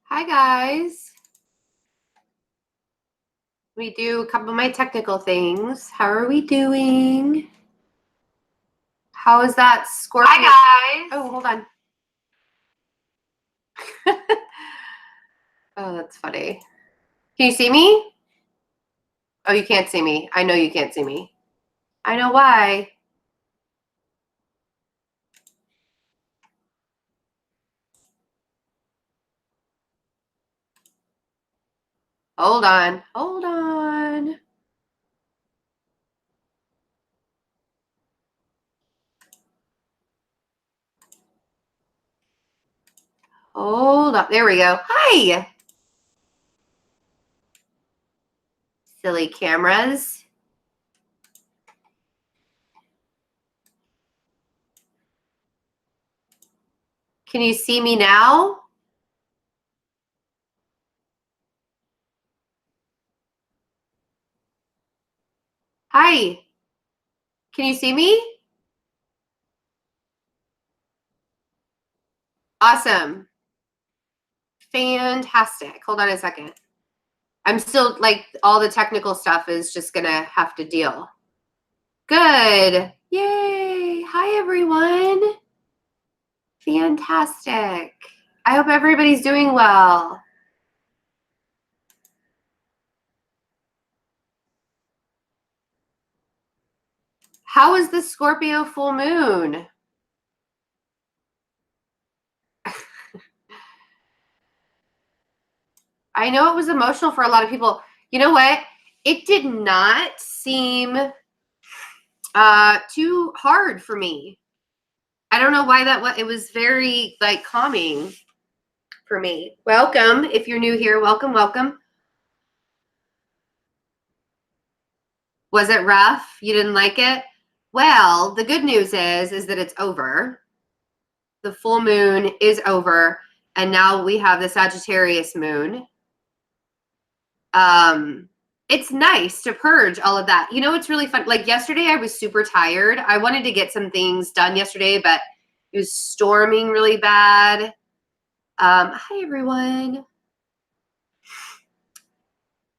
Hi, guys. We do a couple of my technical things. How are we doing? How is that Scorpio? Hi, guys. Oh, hold on. Oh, that's funny. Can you see me? Oh, you can't see me. I know you can't see me. I know why. Hold on. Hold on. Hold on. There we go. Hi. Silly cameras. Can you see me now? Hi. Can you see me? Awesome. Fantastic. Hold on a second. I'm still, like, all the technical stuff is just going to have to deal. Good. Yay. Hi, everyone. Fantastic. I hope everybody's doing well. How is the Scorpio full moon? I know it was emotional for a lot of people. You know what? It did not seem too hard for me. I don't know why that was. It was very, like, calming for me. Welcome. If you're new here, welcome, welcome. Was it rough? You didn't like it? Well, the good news is that it's over. The full moon is over, and now we have the Sagittarius moon. It's nice to purge all of that. You know, it's really fun. Like yesterday, I was super tired. I wanted to get some things done yesterday, but it was storming really bad. Hi, everyone.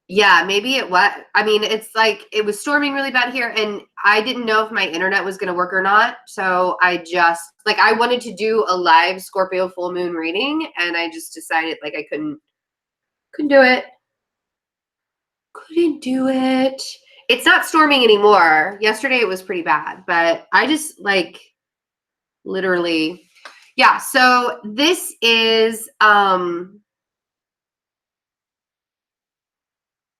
Yeah, maybe it was. I mean, it's like it was storming really bad here, and I didn't know if my internet was going to work or not. So I just, like, I wanted to do a live Scorpio full moon reading, and I just decided, like, I couldn't do it. Couldn't do it. It's not storming anymore. Yesterday it was pretty bad, but I just, like, literally, yeah. So this is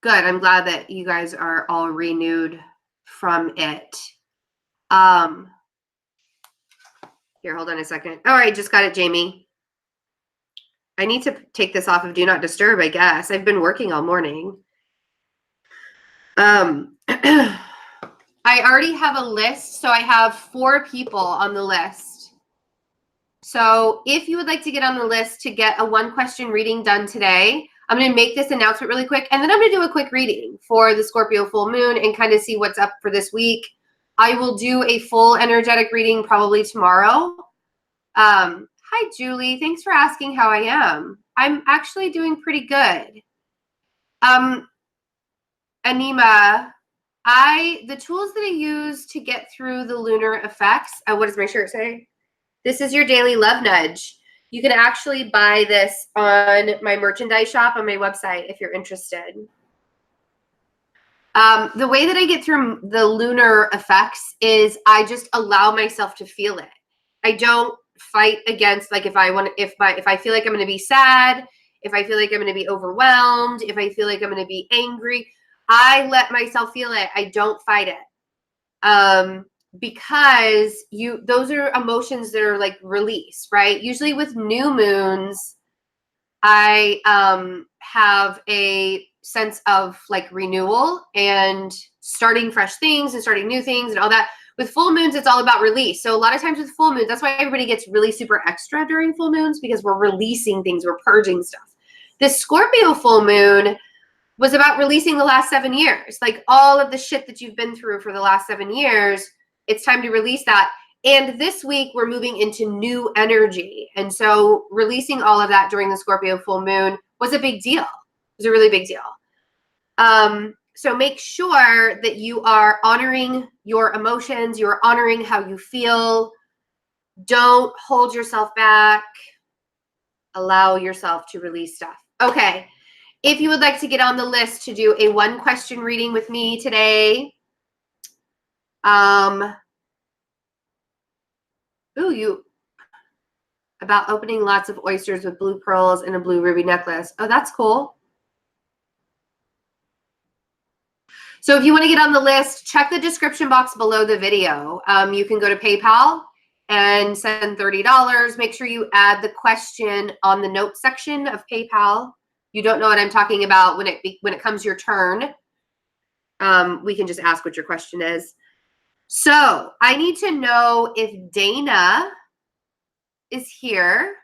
good. I'm glad that you guys are all renewed from it. Here, hold on a second. All right, just got it, Jamie. I need to take this off of Do Not Disturb, I guess. I've been working all morning. I already have a list, so I have 4 people on the list. So if you would like to get on the list to get a 1-question reading done today, I'm going to make this announcement really quick, and then I'm going to do a quick reading for the Scorpio full moon and kind of see what's up for this week. I will do a full energetic reading probably tomorrow. Hi, Julie. Thanks for asking how I am. I'm actually doing pretty good. Anima, the tools that I use to get through the lunar effects, what does my shirt say? This is your daily love nudge. You can actually buy this on my merchandise shop on my website if you're interested. The way that I get through the lunar effects is I just allow myself to feel it. I don't fight against, like, if I feel like I'm going to be sad, if I feel like I'm going to be overwhelmed, if I feel like I'm going to be angry, I let myself feel it. I don't fight it. Because those are emotions that are, like, release, right? Usually with new moons, I have a sense of, like, renewal and starting fresh things and starting new things and all that. With full moons, it's all about release. So a lot of times with full moons, that's why everybody gets really super extra during full moons, because we're releasing things, we're purging stuff. This Scorpio full moon was about releasing the last 7 years. Like, all of the shit that you've been through for the last 7 years, it's time to release that. And this week we're moving into new energy. And so releasing all of that during the Scorpio full moon was a big deal. It was a really big deal. So make sure that you are honoring your emotions, you're honoring how you feel. Don't hold yourself back. Allow yourself to release stuff. Okay. If you would like to get on the list to do a 1-question reading with me today, about opening lots of oysters with blue pearls and a blue ruby necklace. Oh, that's cool. So if you want to get on the list, check the description box below the video. You can go to PayPal and send $30. Make sure you add the question on the notes section of PayPal. You don't know what I'm talking about when it comes your turn. We can just ask what your question is. So I need to know if Dana is here,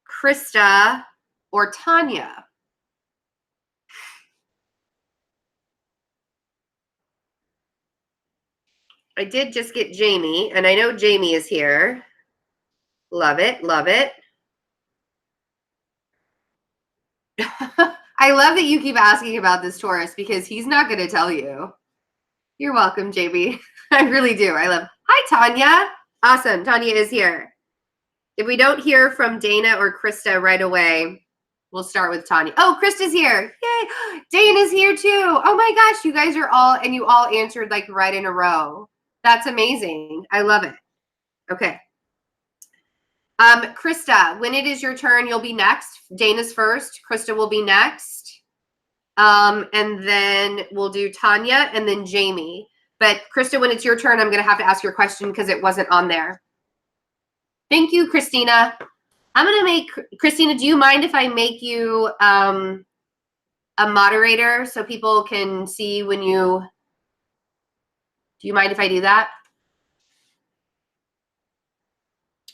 Krista, or Tanya. I did just get Jamie, and I know Jamie is here. Love it, love it. I love that you keep asking about this Taurus because he's not going to tell you. You're welcome, Jamie. I really do. I love. Hi, Tanya. Awesome. Tanya is here. If we don't hear from Dana or Krista right away, we'll start with Tanya. Oh, Krista's here. Yay. Dana's here too. Oh my gosh, you guys are all, and you all answered like right in a row. That's amazing. I love it. Okay. Krista, when it is your turn, you'll be next. Dana's first. Krista will be next. And then we'll do Tanya and then Jamie. But Krista, when it's your turn, I'm going to have to ask your question because it wasn't on there. Thank you, Christina. I'm going to make, Christina, do you mind if I make you a moderator so people can see when you, do you mind if I do that?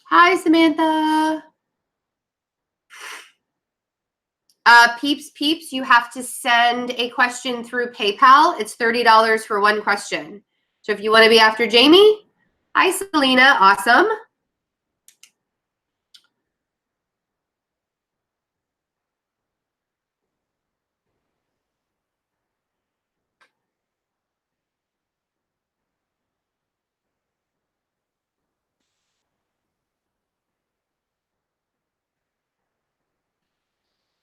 Hi, Samantha. Peeps, you have to send a question through PayPal. It's $30 for 1 question. So if you want to be after Jamie, hi, Selena. Awesome.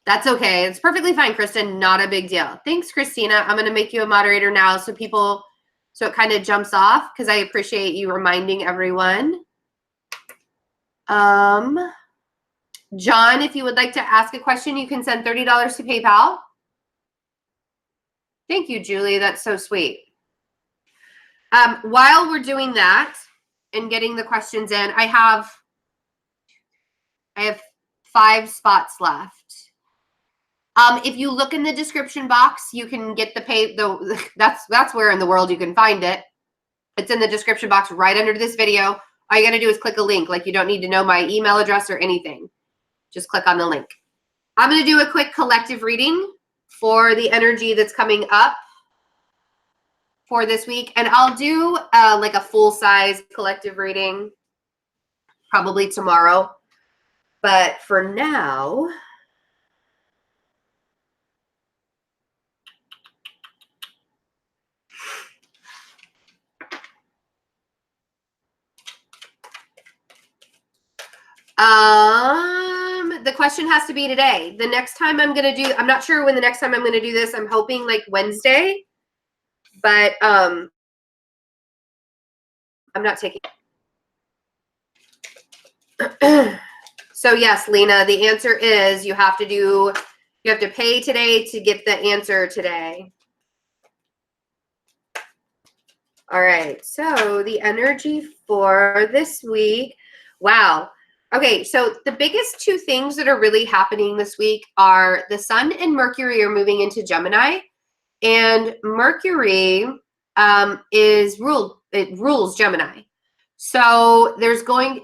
That's okay. It's perfectly fine, Kristen. Not a big deal. Thanks, Christina. I'm going to make you a moderator now so it kind of jumps off because I appreciate you reminding everyone. John, if you would like to ask a question, you can send $30 to PayPal. Thank you, Julie. That's so sweet. While we're doing that and getting the questions in, I have 5 spots left. If you look in the description box, you can get that's where in the world you can find it. It's in the description box right under this video. All you got to do is click a link. Like you don't need to know my email address or anything. Just click on the link. I'm going to do a quick collective reading for the energy that's coming up for this week. And I'll do like a full-size collective reading probably tomorrow. But for now, the question has to be today. The next time I'm going to do, I'm not sure when the next time I'm going to do this. I'm hoping like Wednesday, but I'm not taking. So yes, Lena, the answer is you have to pay today to get the answer today. All right. So the energy for this week. Wow. Okay, so the biggest 2 things that are really happening this week are the Sun and Mercury are moving into Gemini, and Mercury rules Gemini. So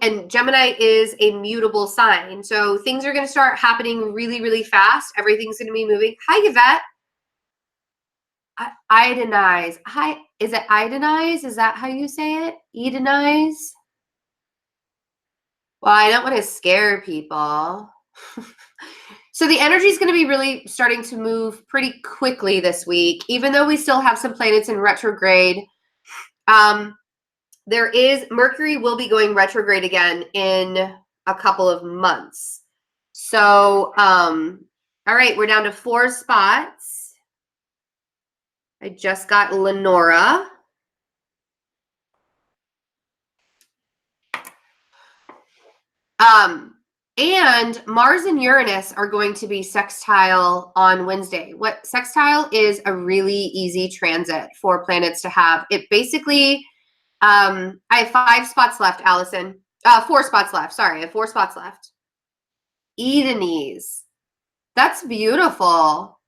and Gemini is a mutable sign. So things are going to start happening really, really fast. Everything's going to be moving. Hi, Yvette. Idonize. Hi, is it idonize? Is that how you say it? Edenize? Well, I don't want to scare people. So the energy is going to be really starting to move pretty quickly this week, even though we still have some planets in retrograde. There is Mercury will be going retrograde again in a couple of months. So, all right, we're down to 4 spots. I just got Lenora. And Mars and Uranus are going to be sextile on Wednesday. What sextile is a really easy transit for planets to have. It basically, I have 5 spots left, Allison. 4 spots left. Sorry, I have 4 spots left. Edenese. That's beautiful.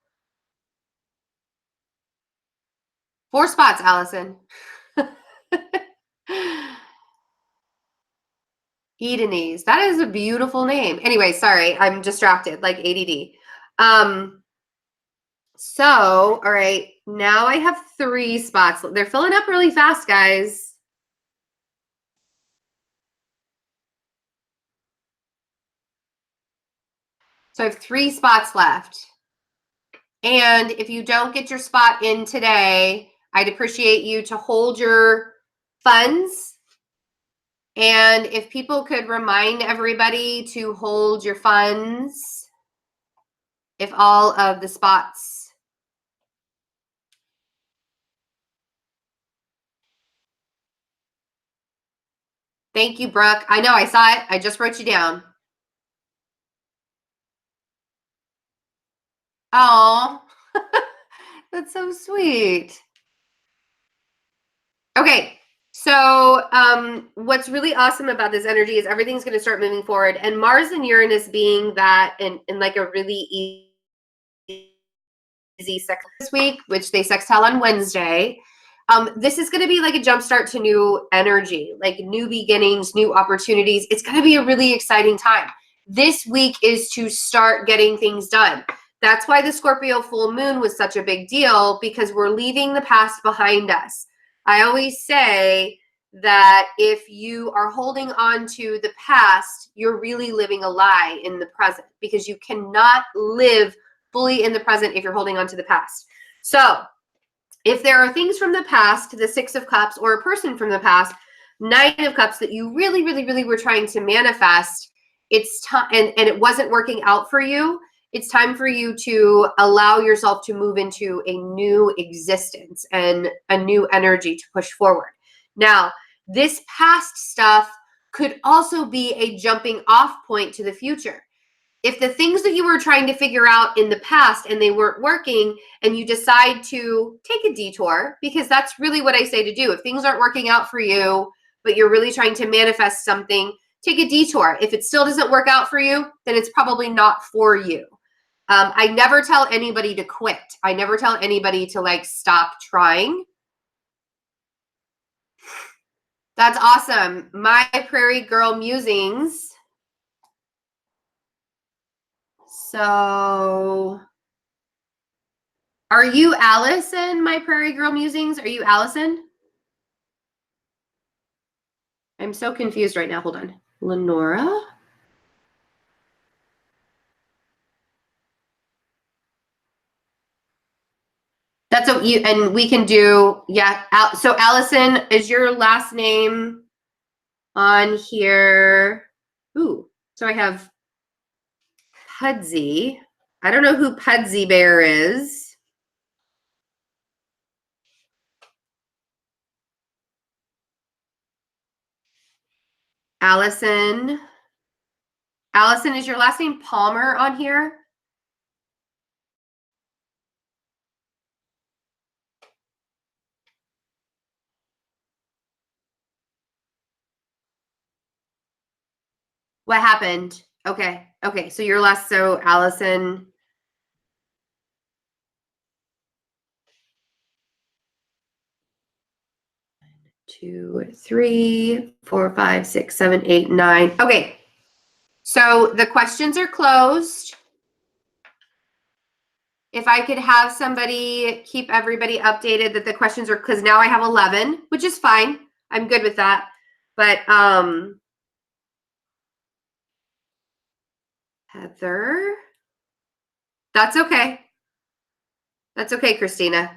4 spots, Allison. Edenese. That is a beautiful name. Anyway, sorry, I'm distracted, like ADD. So, all right, now I have 3 spots. They're filling up really fast, guys. So I have 3 spots left. And if you don't get your spot in today, I'd appreciate you to hold your funds. And if people could remind everybody to hold your funds, if all of the spots. Thank you, Brooke. I know, I saw it. I just wrote you down. Oh, that's so sweet. Okay, so what's really awesome about this energy is everything's going to start moving forward. And Mars and Uranus being that in like a really easy sex this week, which they sextile on Wednesday. This is going to be like a jumpstart to new energy, like new beginnings, new opportunities. It's going to be a really exciting time. This week is to start getting things done. That's why the Scorpio full moon was such a big deal, because we're leaving the past behind us. I always say that if you are holding on to the past, you're really living a lie in the present, because you cannot live fully in the present if you're holding on to the past. So if there are things from the past, the 6 of Cups, or a person from the past, 9 of Cups, that you really, really, really were trying to manifest, it's time, and it wasn't working out for you, it's time for you to allow yourself to move into a new existence and a new energy to push forward. Now, this past stuff could also be a jumping off point to the future. If the things that you were trying to figure out in the past and they weren't working, and you decide to take a detour, because that's really what I say to do. If things aren't working out for you, but you're really trying to manifest something, take a detour. If it still doesn't work out for you, then it's probably not for you. I never tell anybody to quit. I never tell anybody to like stop trying. That's awesome. My Prairie Girl Musings. So, are you Allison, my Prairie Girl Musings? Are you Allison? I'm so confused right now. Hold on. Lenora? That's what you, and we can do, yeah. So Allison, is your last name on here? Ooh, so I have Pudsey. I don't know who Pudsey Bear is. Allison. Allison, is your last name Palmer on here? What happened? Okay. Okay. So your last, so Allison. 2, 3, 4, 5, 6, 7, 8, 9. Okay. So the questions are closed. If I could have somebody keep everybody updated that the questions are, because now I have 11, which is fine. I'm good with that. But Heather, that's okay. That's okay, Christina.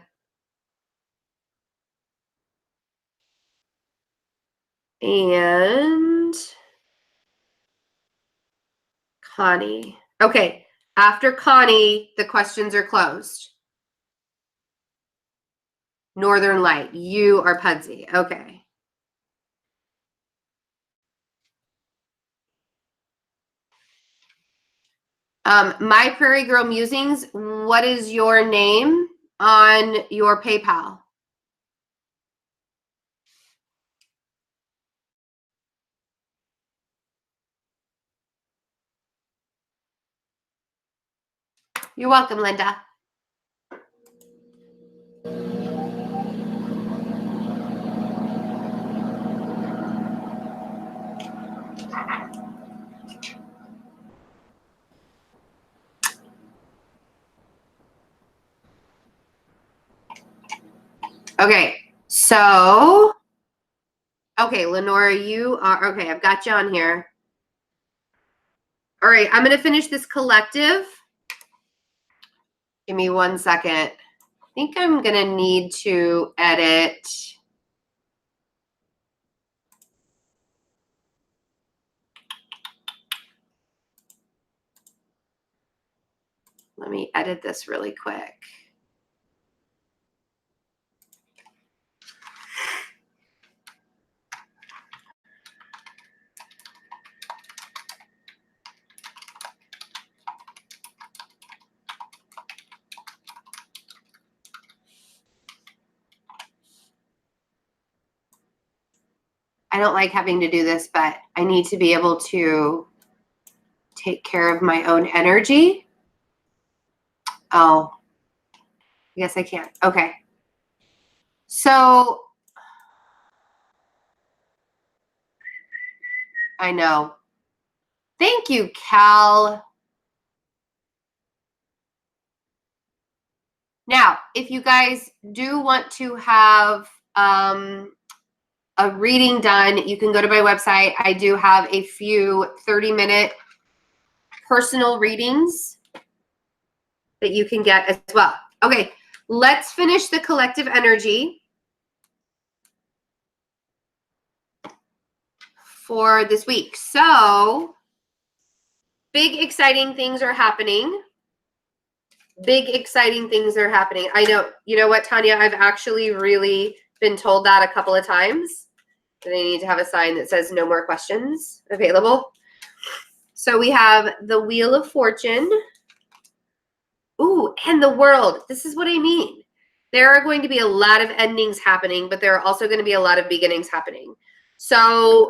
And Connie. Okay. After Connie, the questions are closed. Northern Light, you are Pudsey. Okay. My Prairie Girl Musings, what is your name on your PayPal? You're welcome, Linda. Okay, so, okay, Lenora, you are, okay, I've got you on here. All right, I'm going to finish this collective. Give me 1 second. I think I'm going to need to edit. Let me edit this really quick. I don't like having to do this, but I need to be able to take care of my own energy. Oh, I guess I can't. Okay. So, I know. Thank you, Cal. Now, if you guys do want to have a reading done, you can go to my website. I do have a few 30-minute personal readings that you can get as well. Okay, let's finish the collective energy for this week. So, big exciting things are happening. Big exciting things are happening. I know, you know what, Tanya, I've actually really been told that a couple of times. That I need to have a sign that says no more questions available. So we have the Wheel of Fortune. Ooh, and the World. This is what I mean. There are going to be a lot of endings happening, but there are also going to be a lot of beginnings happening. So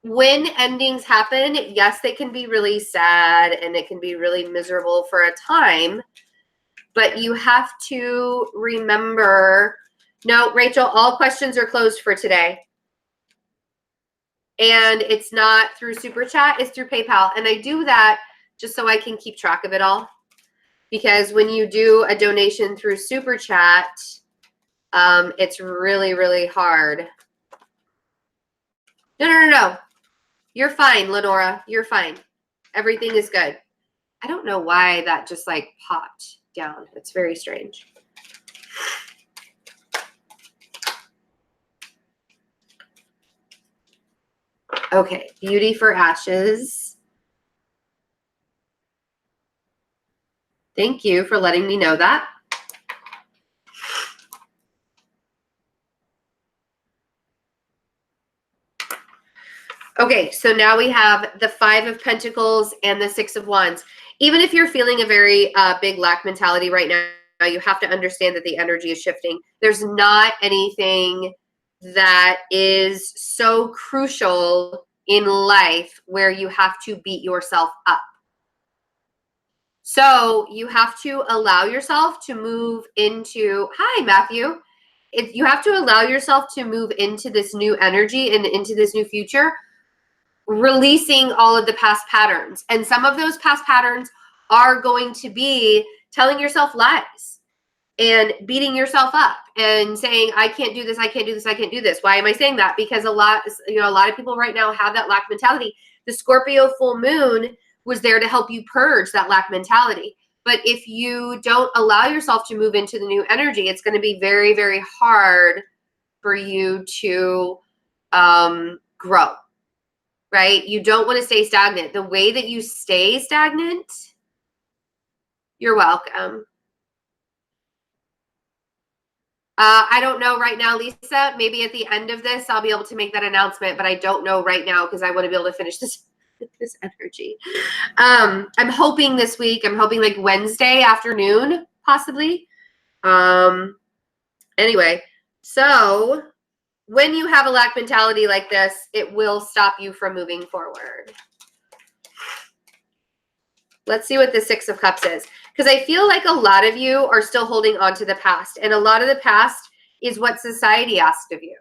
when endings happen, yes, they can be really sad and it can be really miserable for a time, but you have to remember, no, Rachel, all questions are closed for today. And it's not through Super Chat, it's through PayPal. And I do that just so I can keep track of it all. Because when you do a donation through Super Chat, it's really, really hard. No. You're fine, Lenora. You're fine. Everything is good. I don't know why that just like popped down. It's very strange. Okay, Beauty for Ashes. Thank you for letting me know that. Okay, so now we have the Five of Pentacles and the Six of Wands. Even if you're feeling a very big lack mentality right now, you have to understand that the energy is shifting. There's not anything that is so crucial in life where you have to beat yourself up. So you have to allow yourself to move into, hi, Matthew. You have to allow yourself to move into this new energy and into this new future, releasing all of the past patterns. And some of those past patterns are going to be telling yourself lies and beating yourself up and saying, I can't do this, I can't do this, I can't do this. Why am I saying that? Because a lot of people right now have that lack mentality. The Scorpio full moon was there to help you purge that lack mentality. But if you don't allow yourself to move into the new energy, it's going to be very, very hard for you to grow, right? You don't want to stay stagnant. The way that you stay stagnant, you're welcome. I don't know right now, Lisa. Maybe at the end of this, I'll be able to make that announcement, but I don't know right now because I want to be able to finish this energy. I'm hoping this week. I'm hoping like Wednesday afternoon, possibly. Anyway, so when you have a lack mentality like this, it will stop you from moving forward. Let's see what the Six of Cups is. Because I feel like a lot of you are still holding on to the past. And a lot of the past is what society asked of you,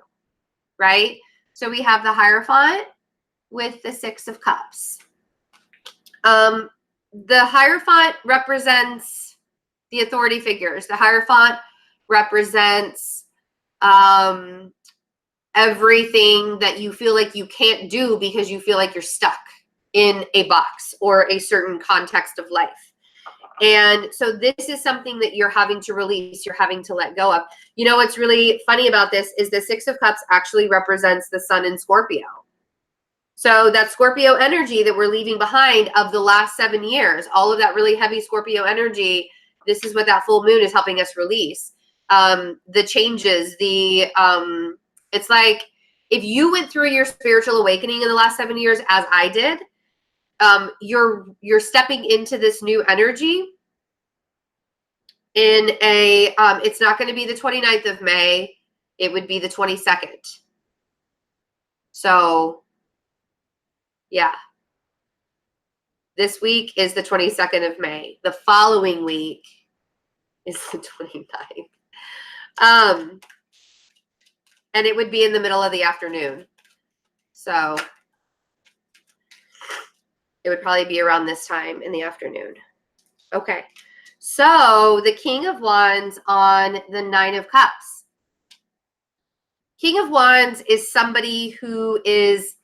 right? So we have the Hierophant with the Six of Cups. The Hierophant represents the authority figures. The Hierophant represents everything that you feel like you can't do because you feel like you're stuck in a box or a certain context of life. And so this is something that you're having to release, you're having to let go of. You know what's really funny about this is the Six of Cups actually represents the Sun in Scorpio. So that Scorpio energy that we're leaving behind of the last 7 years, all of that really heavy Scorpio energy, this is what that full moon is helping us release. The changes, it's like if you went through your spiritual awakening in the last 7 years, as I did, you're stepping into this new energy in a, it's not going to be the 29th of May. It would be the 22nd. So yeah, this week is the 22nd of May. The following week is the 29th. And it would be in the middle of the afternoon. So it would probably be around this time in the afternoon. Okay. So the King of Wands on the Nine of Cups. King of Wands is somebody who is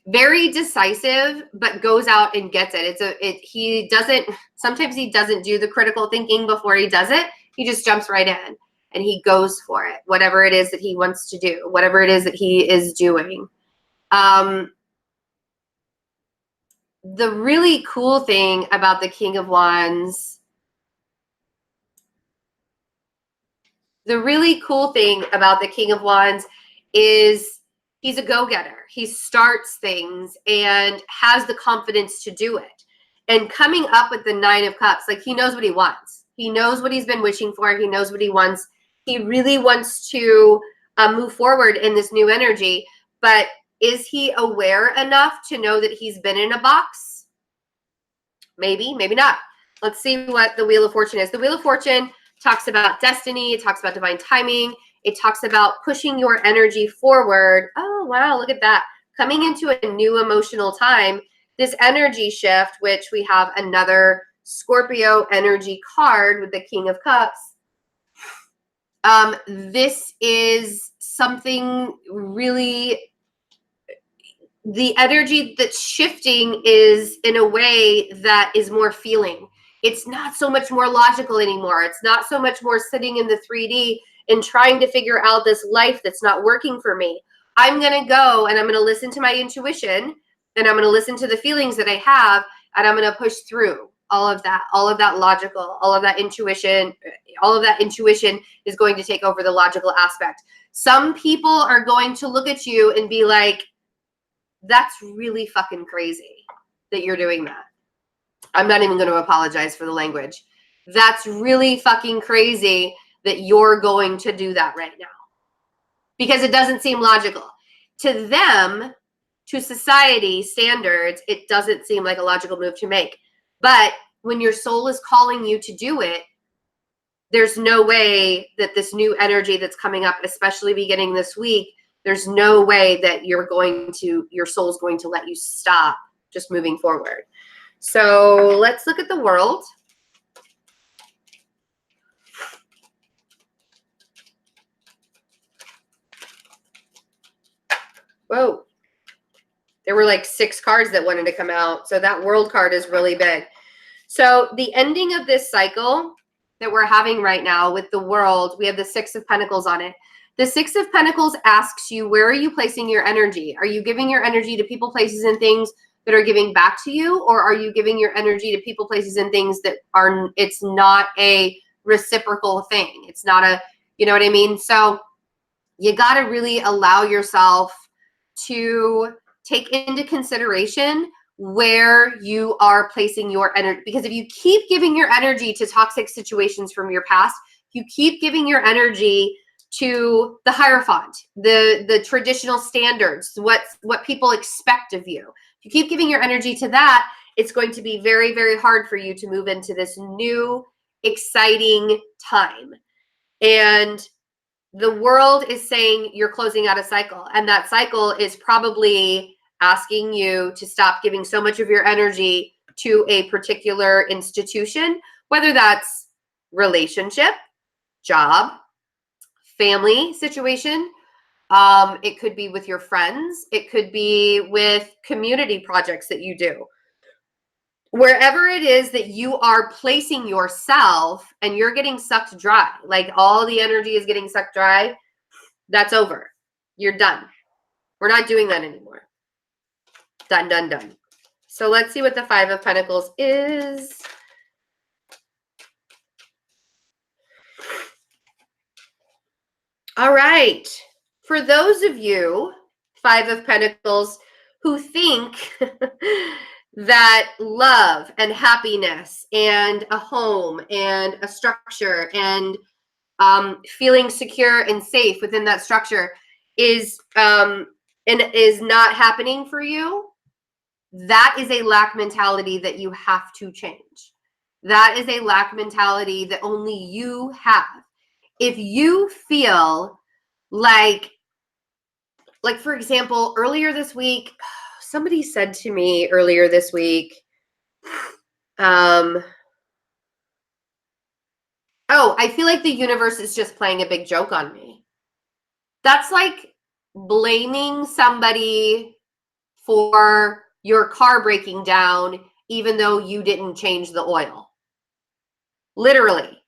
very decisive, but goes out and gets it. Sometimes he doesn't do the critical thinking before he does it. He just jumps right in and he goes for it. Whatever it is that he wants to do, whatever it is that he is doing. The really cool thing about the King of Wands, is he's a go-getter. He starts things and has the confidence to do it. And coming up with the Nine of Cups, like he knows what he wants. He knows what he's been wishing for. He knows what he wants. He really wants to move forward in this new energy. But is he aware enough to know that he's been in a box? Maybe, maybe not. Let's see what the Wheel of Fortune is. The Wheel of Fortune talks about destiny. It talks about divine timing. It talks about pushing your energy forward. Oh, wow, look at that. Coming into a new emotional time, this energy shift, which we have another Scorpio energy card with the King of Cups. This is something really, the energy that's shifting is in a way that is more feeling. It's not so much more logical anymore. It's not so much more sitting in the 3D and trying to figure out this life that's not working for me. I'm going to go and I'm going to listen to my intuition and I'm going to listen to the feelings that I have and I'm going to push through all of that logical, all of that intuition. All of that intuition is going to take over the logical aspect. Some people are going to look at you and be like, that's really fucking crazy that you're doing that. I'm not even going to apologize for the language. That's really fucking crazy that you're going to do that right now. Because it doesn't seem logical. To them, to society standards, it doesn't seem like a logical move to make. But when your soul is calling you to do it, there's no way that this new energy that's coming up, especially beginning this week, there's no way that your soul's going to let you stop just moving forward. So let's look at the world. Whoa. There were like 6 cards that wanted to come out. So that World card is really big. So the ending of this cycle that we're having right now with the World, we have the 6 of Pentacles on it. The 6 of Pentacles asks you, where are you placing your energy? Are you giving your energy to people, places, and things that are giving back to you? Or are you giving your energy to people, places, and things that are, it's not a reciprocal thing. It's not a, you know what I mean? So you got to really allow yourself to take into consideration where you are placing your energy. Because if you keep giving your energy to toxic situations from your past, you keep giving your energy to the Hierophant, the traditional standards, what people expect of you. If you keep giving your energy to that, it's going to be very, very hard for you to move into this new, exciting time. And the World is saying you're closing out a cycle, and that cycle is probably asking you to stop giving so much of your energy to a particular institution, whether that's relationship, job, family situation. It could be with your friends. It could be with community projects that you do. Wherever it is that you are placing yourself and you're getting sucked dry, like all the energy is getting sucked dry, that's over. You're done. We're not doing that anymore. Done, done, done. So let's see what the Five of Pentacles is. All right. For those of you, Five of Pentacles, who think that love and happiness and a home and a structure and feeling secure and safe within that structure is not happening for you, that is a lack mentality that you have to change. That is a lack mentality that only you have. If you feel like for example, earlier this week, somebody said to me earlier this week, oh, I feel like the universe is just playing a big joke on me. That's like blaming somebody for your car breaking down, even though you didn't change the oil. Literally.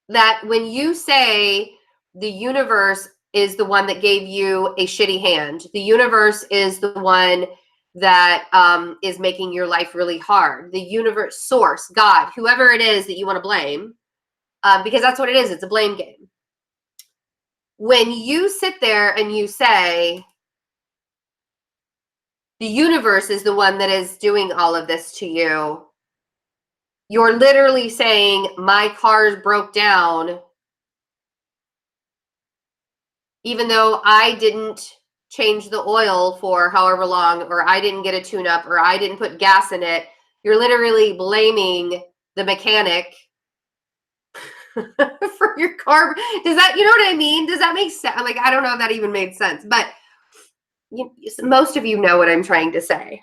That when you say the universe is the one that gave you a shitty hand, the universe is the one that is making your life really hard, the universe, source, God, whoever it is that you want to blame, because that's what it is. It's a blame game. When you sit there and you say, the universe is the one that is doing all of this to you, you're literally saying, my car's broke down, even though I didn't change the oil for however long, or I didn't get a tune-up, or I didn't put gas in it. You're literally blaming the mechanic for your car. Does that, you know what I mean? Does that make sense? Like, I don't know if that even made sense, but most of you know what I'm trying to say.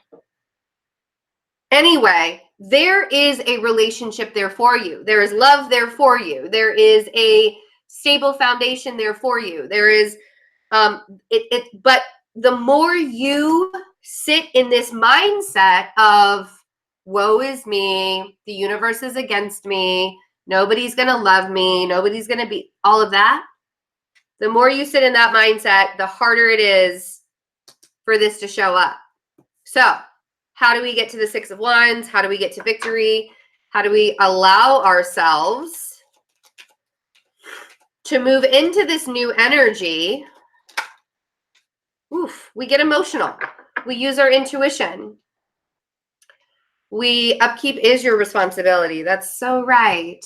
Anyway, there is a relationship there for you. There is love there for you. There is a stable foundation there for you. There is, but the more you sit in this mindset of, woe is me, the universe is against me, nobody's going to love me, nobody's going to be, all of that, the more you sit in that mindset, the harder it is for this to show up. So, how do we get to the Six of Wands? How do we get to victory? How do we allow ourselves to move into this new energy? Oof, we get emotional. We use our intuition. Upkeep is your responsibility. That's so right.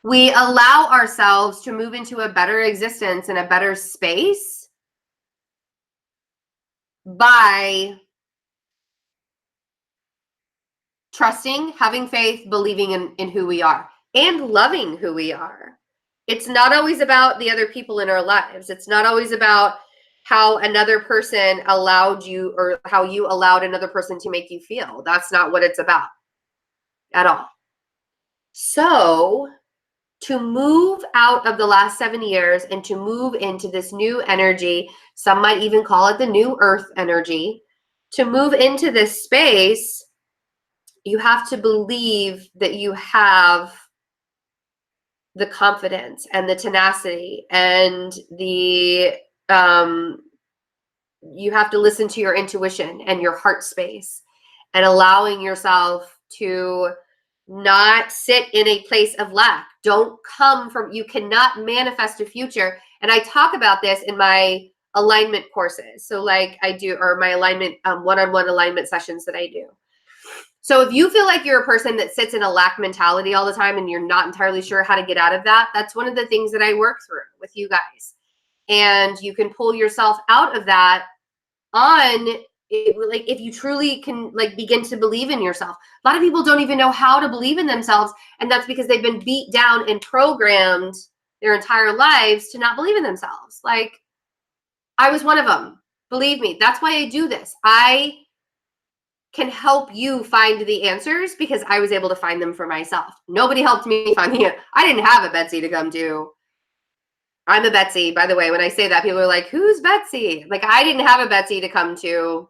We allow ourselves to move into a better existence and a better space by trusting, having faith, believing in who we are, and loving who we are. It's not always about the other people in our lives. It's not always about how another person allowed you, or how you allowed another person to make you feel. That's not what it's about at all. So to move out of the last 7 years and to move into this new energy. Some might even call it the new earth energy. To move into this space, you have to believe that you have the confidence and the tenacity and the you have to listen to your intuition and your heart space and allowing yourself to not sit in a place of lack. Don't come from, you cannot manifest a future. And I talk about this in my alignment courses. So like I do, or my alignment, one-on-one alignment sessions that I do. So if you feel like you're a person that sits in a lack mentality all the time and you're not entirely sure how to get out of that, that's one of the things that I work through with you guys. And you can pull yourself out of that on it, like if you truly can like begin to believe in yourself. A lot of people don't even know how to believe in themselves, and that's because they've been beat down and programmed their entire lives to not believe in themselves. Like I was one of them. Believe me, that's why I do this. I can help you find the answers because I was able to find them for myself. Nobody helped me find the. I didn't have a Betsy to come to. I'm a Betsy, by the way. When I say that, people are like, who's Betsy? Like, I didn't have a Betsy to come to.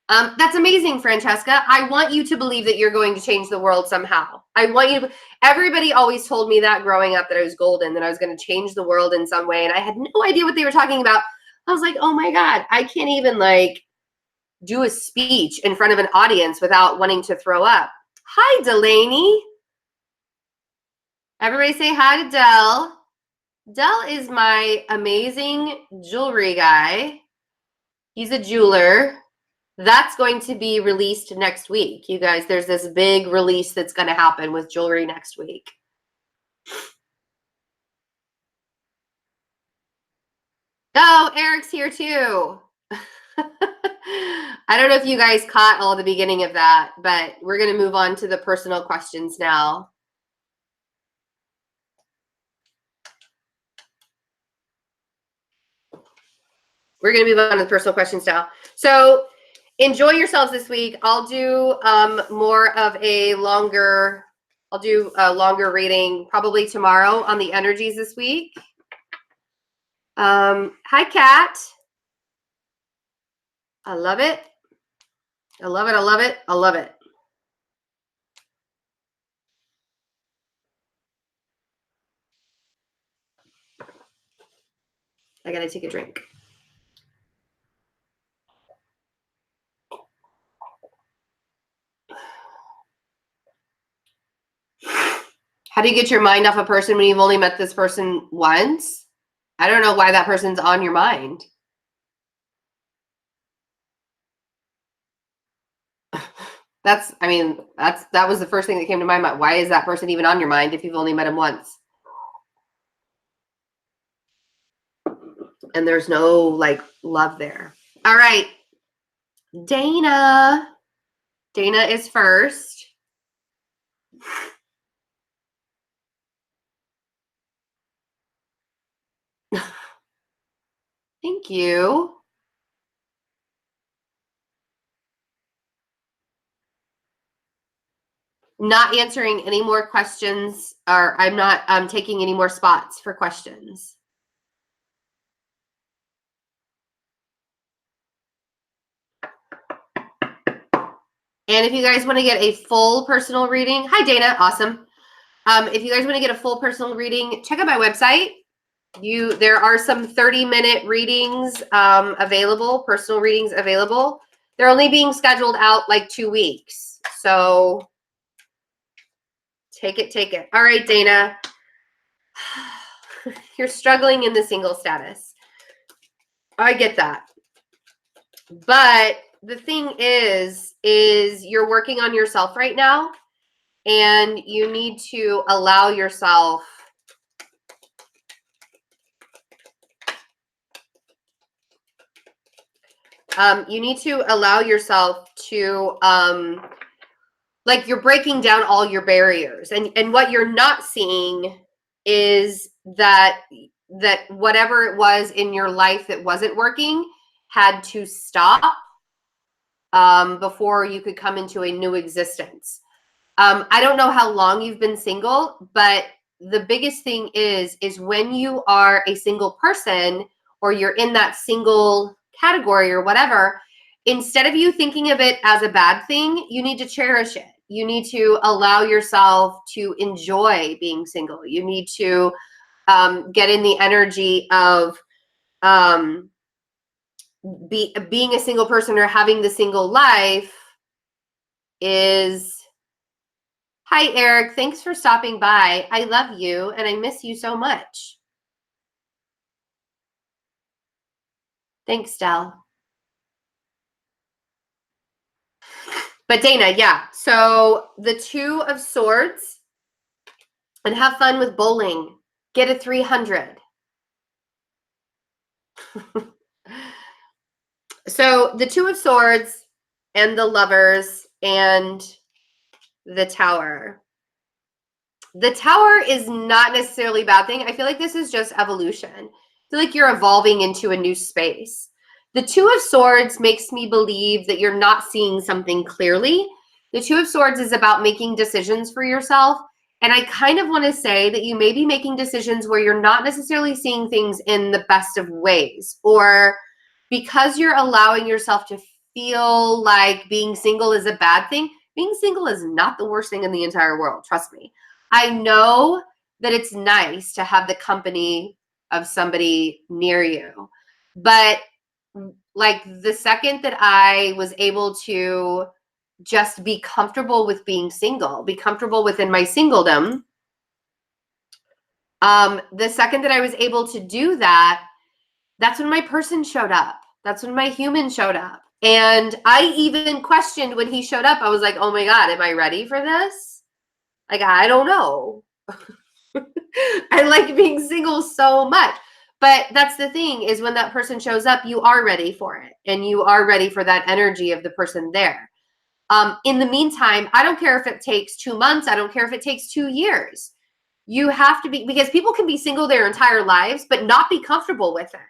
That's amazing, Francesca. I want you to believe that you're going to change the world somehow. I want you to, everybody always told me that growing up, that I was golden, that I was going to change the world in some way. And I had no idea what they were talking about. I was like, oh my God, I can't even like do a speech in front of an audience without wanting to throw up. Hi, Delaney. Everybody say hi to Del. Del is my amazing jewelry guy. He's a jeweler. That's going to be released next week. You guys, there's this big release that's going to happen with jewelry next week. Oh, Eric's here too. I don't know if you guys caught all the beginning of that, but we're going to move on to the personal questions now. We're going to move on to the personal questions now. So enjoy yourselves this week. I'll do more of a longer, I'll do a longer reading probably tomorrow on the energies this week. Hi, Kat. I love it. I love it. I love it. I love it. I got to take a drink. How do you get your mind off a person when you've only met this person once? I don't know why that person's on your mind. That was the first thing that came to my mind. Why is that person even on your mind if you've only met him once? And there's no like love there. All right. Dana. Dana is first. Thank you. Not answering any more questions, or I'm not taking any more spots for questions. And if you guys want to get a full personal reading, hi Dana, awesome. If you guys want to get a full personal reading, check out my website. There are some 30-minute readings available, personal readings available. They're only being scheduled out like 2 weeks. So take it. All right, Dana. You're struggling in the single status. I get that. But the thing is you're working on yourself right now, and you need to allow yourself to like you're breaking down all your barriers, and what you're not seeing is that whatever it was in your life that wasn't working had to stop before you could come into a new existence. I don't know how long you've been single, but the biggest thing is when you are a single person or you're in that single category or whatever, instead of you thinking of it as a bad thing, you need to cherish it. You need to allow yourself to enjoy being single. You need to get in the energy of being a single person or having the single life is... Hi, Eric. Thanks for stopping by. I love you and I miss you so much. Thanks, Del. But Dana, yeah. So the Two of Swords, and have fun with bowling. Get a 300. So the Two of Swords and the Lovers and the Tower. The Tower is not necessarily a bad thing. I feel like this is just evolution. I feel like you're evolving into a new space. The Two of Swords makes me believe that you're not seeing something clearly. The Two of Swords is about making decisions for yourself. And I kind of want to say that you may be making decisions where you're not necessarily seeing things in the best of ways, or because you're allowing yourself to feel like being single is a bad thing. Being single is not the worst thing in the entire world. Trust me. I know that it's nice to have the company of somebody near you, but like the second that I was able to just be comfortable with being single, be comfortable within my singledom, the second that I was able to do that, that's when my person showed up. That's when my human showed up. And I even questioned when he showed up. I was like, oh my God, am I ready for this? Like, I don't know. I like being single so much. But that's the thing, is when that person shows up, you are ready for it. And you are ready for that energy of the person there. In the meantime, I don't care if it takes 2 months. I don't care if it takes 2 years. You have to be, because people can be single their entire lives, but not be comfortable with it.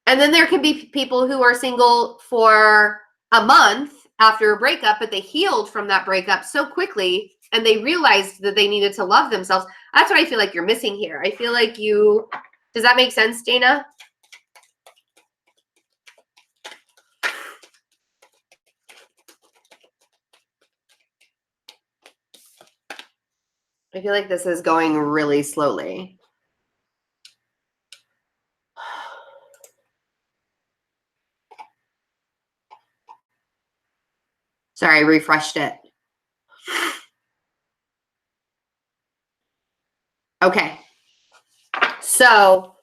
And then there can be people who are single for a month after a breakup, but they healed from that breakup so quickly and they realized that they needed to love themselves. That's what I feel like you're missing here. I feel like you, does that make sense, Dana? I feel like this is going really slowly. Sorry, I refreshed it. Okay. So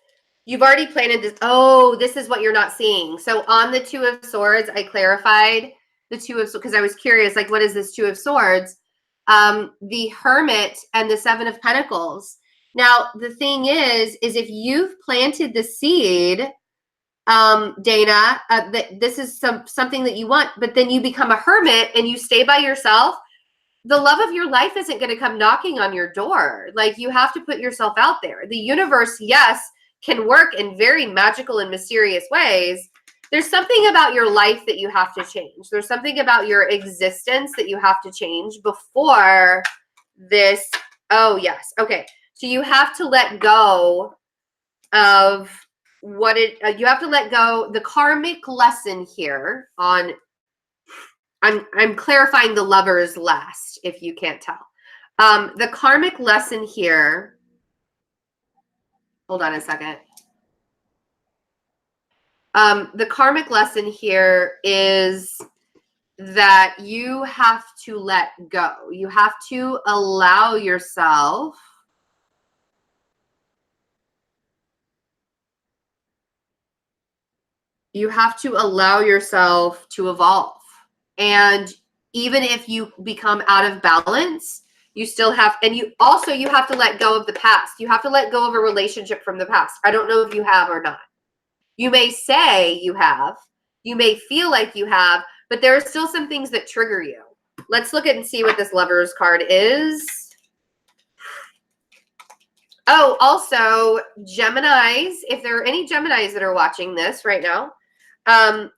you've already planted this. Oh, this is what you're not seeing. So on the Two of Swords, I clarified the Two of, because I was curious, like, what is this Two of Swords? The Hermit and the Seven of Pentacles. Now, the thing is if you've planted the seed, Dana, that this is something that you want, but then you become a hermit and you stay by yourself, the love of your life isn't going to come knocking on your door. Like, you have to put yourself out there. The universe, yes, can work in very magical and mysterious ways. There's something about your life that you have to change. There's something about your existence that you have to change before this. Oh, yes. Okay. So you have to let go of what it, you have to let go the karmic lesson here on, I'm clarifying the Lovers last, if you can't tell. The karmic lesson here, hold on a second. The karmic lesson here is that you have to let go. You have to allow yourself to evolve. And even if you become out of balance, you still have, and you have to let go of the past. You have to let go of a relationship from the past. I don't know if you have or not. You may say you have, you may feel like you have, but there are still some things that trigger you. Let's look at and see what this Lovers card is. Oh, also Geminis, if there are any Geminis that are watching this right now,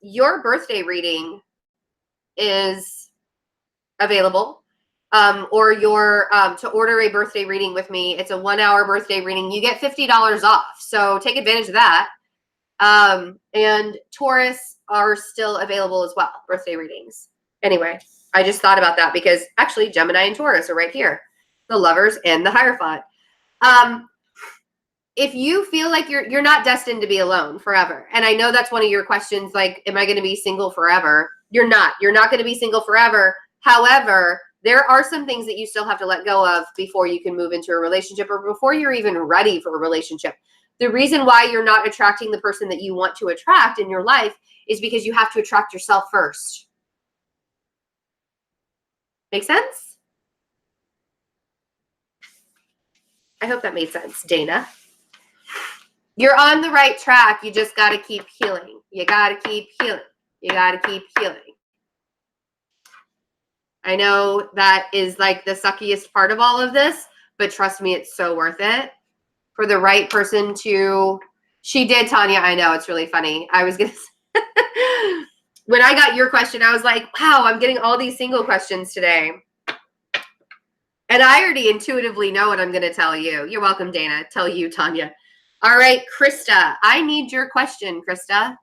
your birthday reading is available. or your to order a birthday reading with me. It's a 1-hour birthday reading. You get $50 off. So take advantage of that. And Taurus are still available as well, birthday readings. Anyway, I just thought about that because actually Gemini and Taurus are right here, the Lovers and the Hierophant. If you feel like you're not destined to be alone forever, and I know that's one of your questions, like, am I going to be single forever? You're not going to be single forever. However, there are some things that you still have to let go of before you can move into a relationship, or before you're even ready for a relationship. The reason why you're not attracting the person that you want to attract in your life is because you have to attract yourself first. Make sense? I hope that made sense, Dana. You're on the right track. You just got to keep healing. You got to keep healing. You got to keep healing. I know that is like the suckiest part of all of this, but trust me, it's so worth it. For the right person to... She did, Tanya. I know. It's really funny. I was going to... When I got your question, I was like, wow, I'm getting all these single questions today. And I already intuitively know what I'm going to tell you. You're welcome, Dana. Tell you, Tanya. All right, Krista. I need your question, Krista.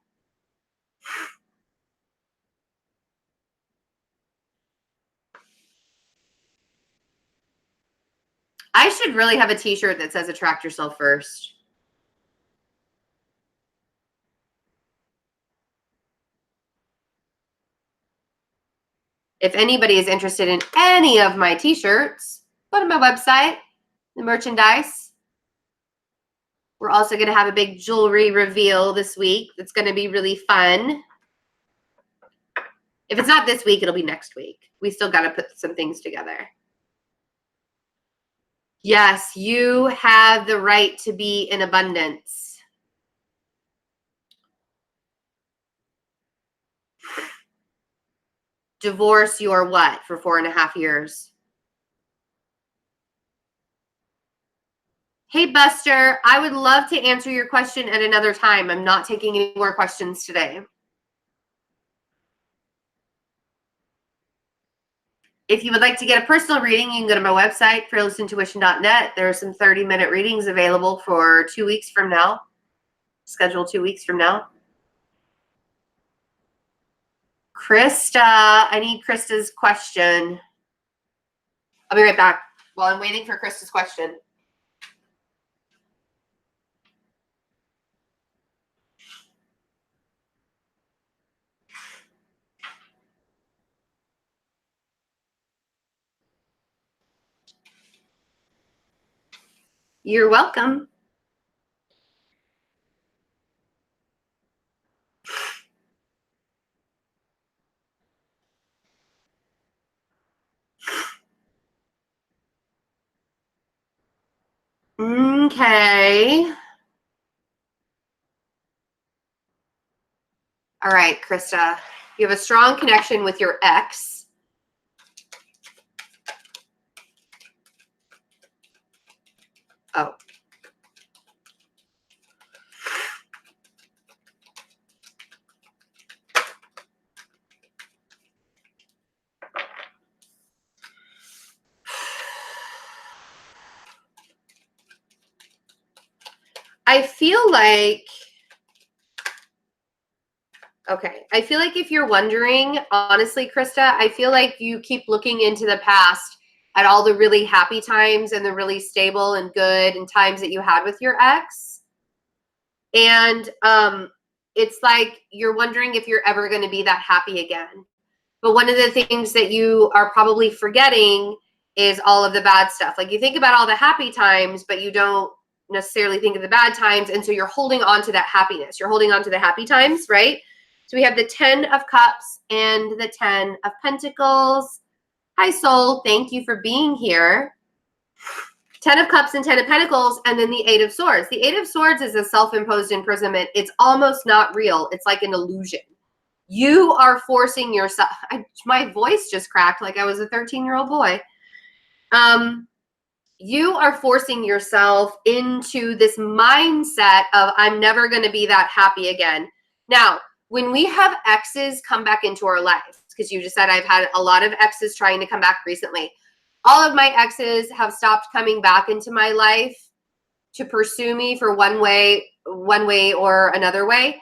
I should really have a t-shirt that says attract yourself first. If anybody is interested in any of my t-shirts, go to my website, the merchandise. We're also going to have a big jewelry reveal this week. That's going to be really fun. If it's not this week, it'll be next week. We still got to put some things together. Yes, you have the right to be in abundance. Divorce your what for 4.5 years? Hey, Buster, I would love to answer your question at another time. I'm not taking any more questions today. If you would like to get a personal reading, you can go to my website, fearlessintuition.net. There are some 30-minute readings available for 2 weeks from now. Scheduled 2 weeks from now. Krista, I need Krista's question. I'll be right back while I'm waiting for Krista's question. You're welcome. Okay. All right, Krista. You have a strong connection with your ex. Oh. I feel like, okay, I feel like if you're wondering, honestly, Krista, I feel like you keep looking into the past at all the really happy times and the really stable and good and times that you had with your ex. And it's like you're wondering if you're ever going to be that happy again. But one of the things that you are probably forgetting is all of the bad stuff. Like you think about all the happy times, but you don't necessarily think of the bad times. And so you're holding on to that happiness. You're holding on to the happy times, right? So we have the 10 of Cups and the 10 of Pentacles. Hi, soul. Thank you for being here. 10 of Cups and 10 of Pentacles, and then the 8 of Swords. The 8 of Swords is a self-imposed imprisonment. It's almost not real. It's like an illusion. You are forcing yourself. My voice just cracked like I was a 13-year-old boy. You are forcing yourself into this mindset of I'm never going to be that happy again. Now, when we have exes come back into our lives, because you just said I've had a lot of exes trying to come back recently. all of my exes have stopped coming back into my life to pursue me for one way or another way,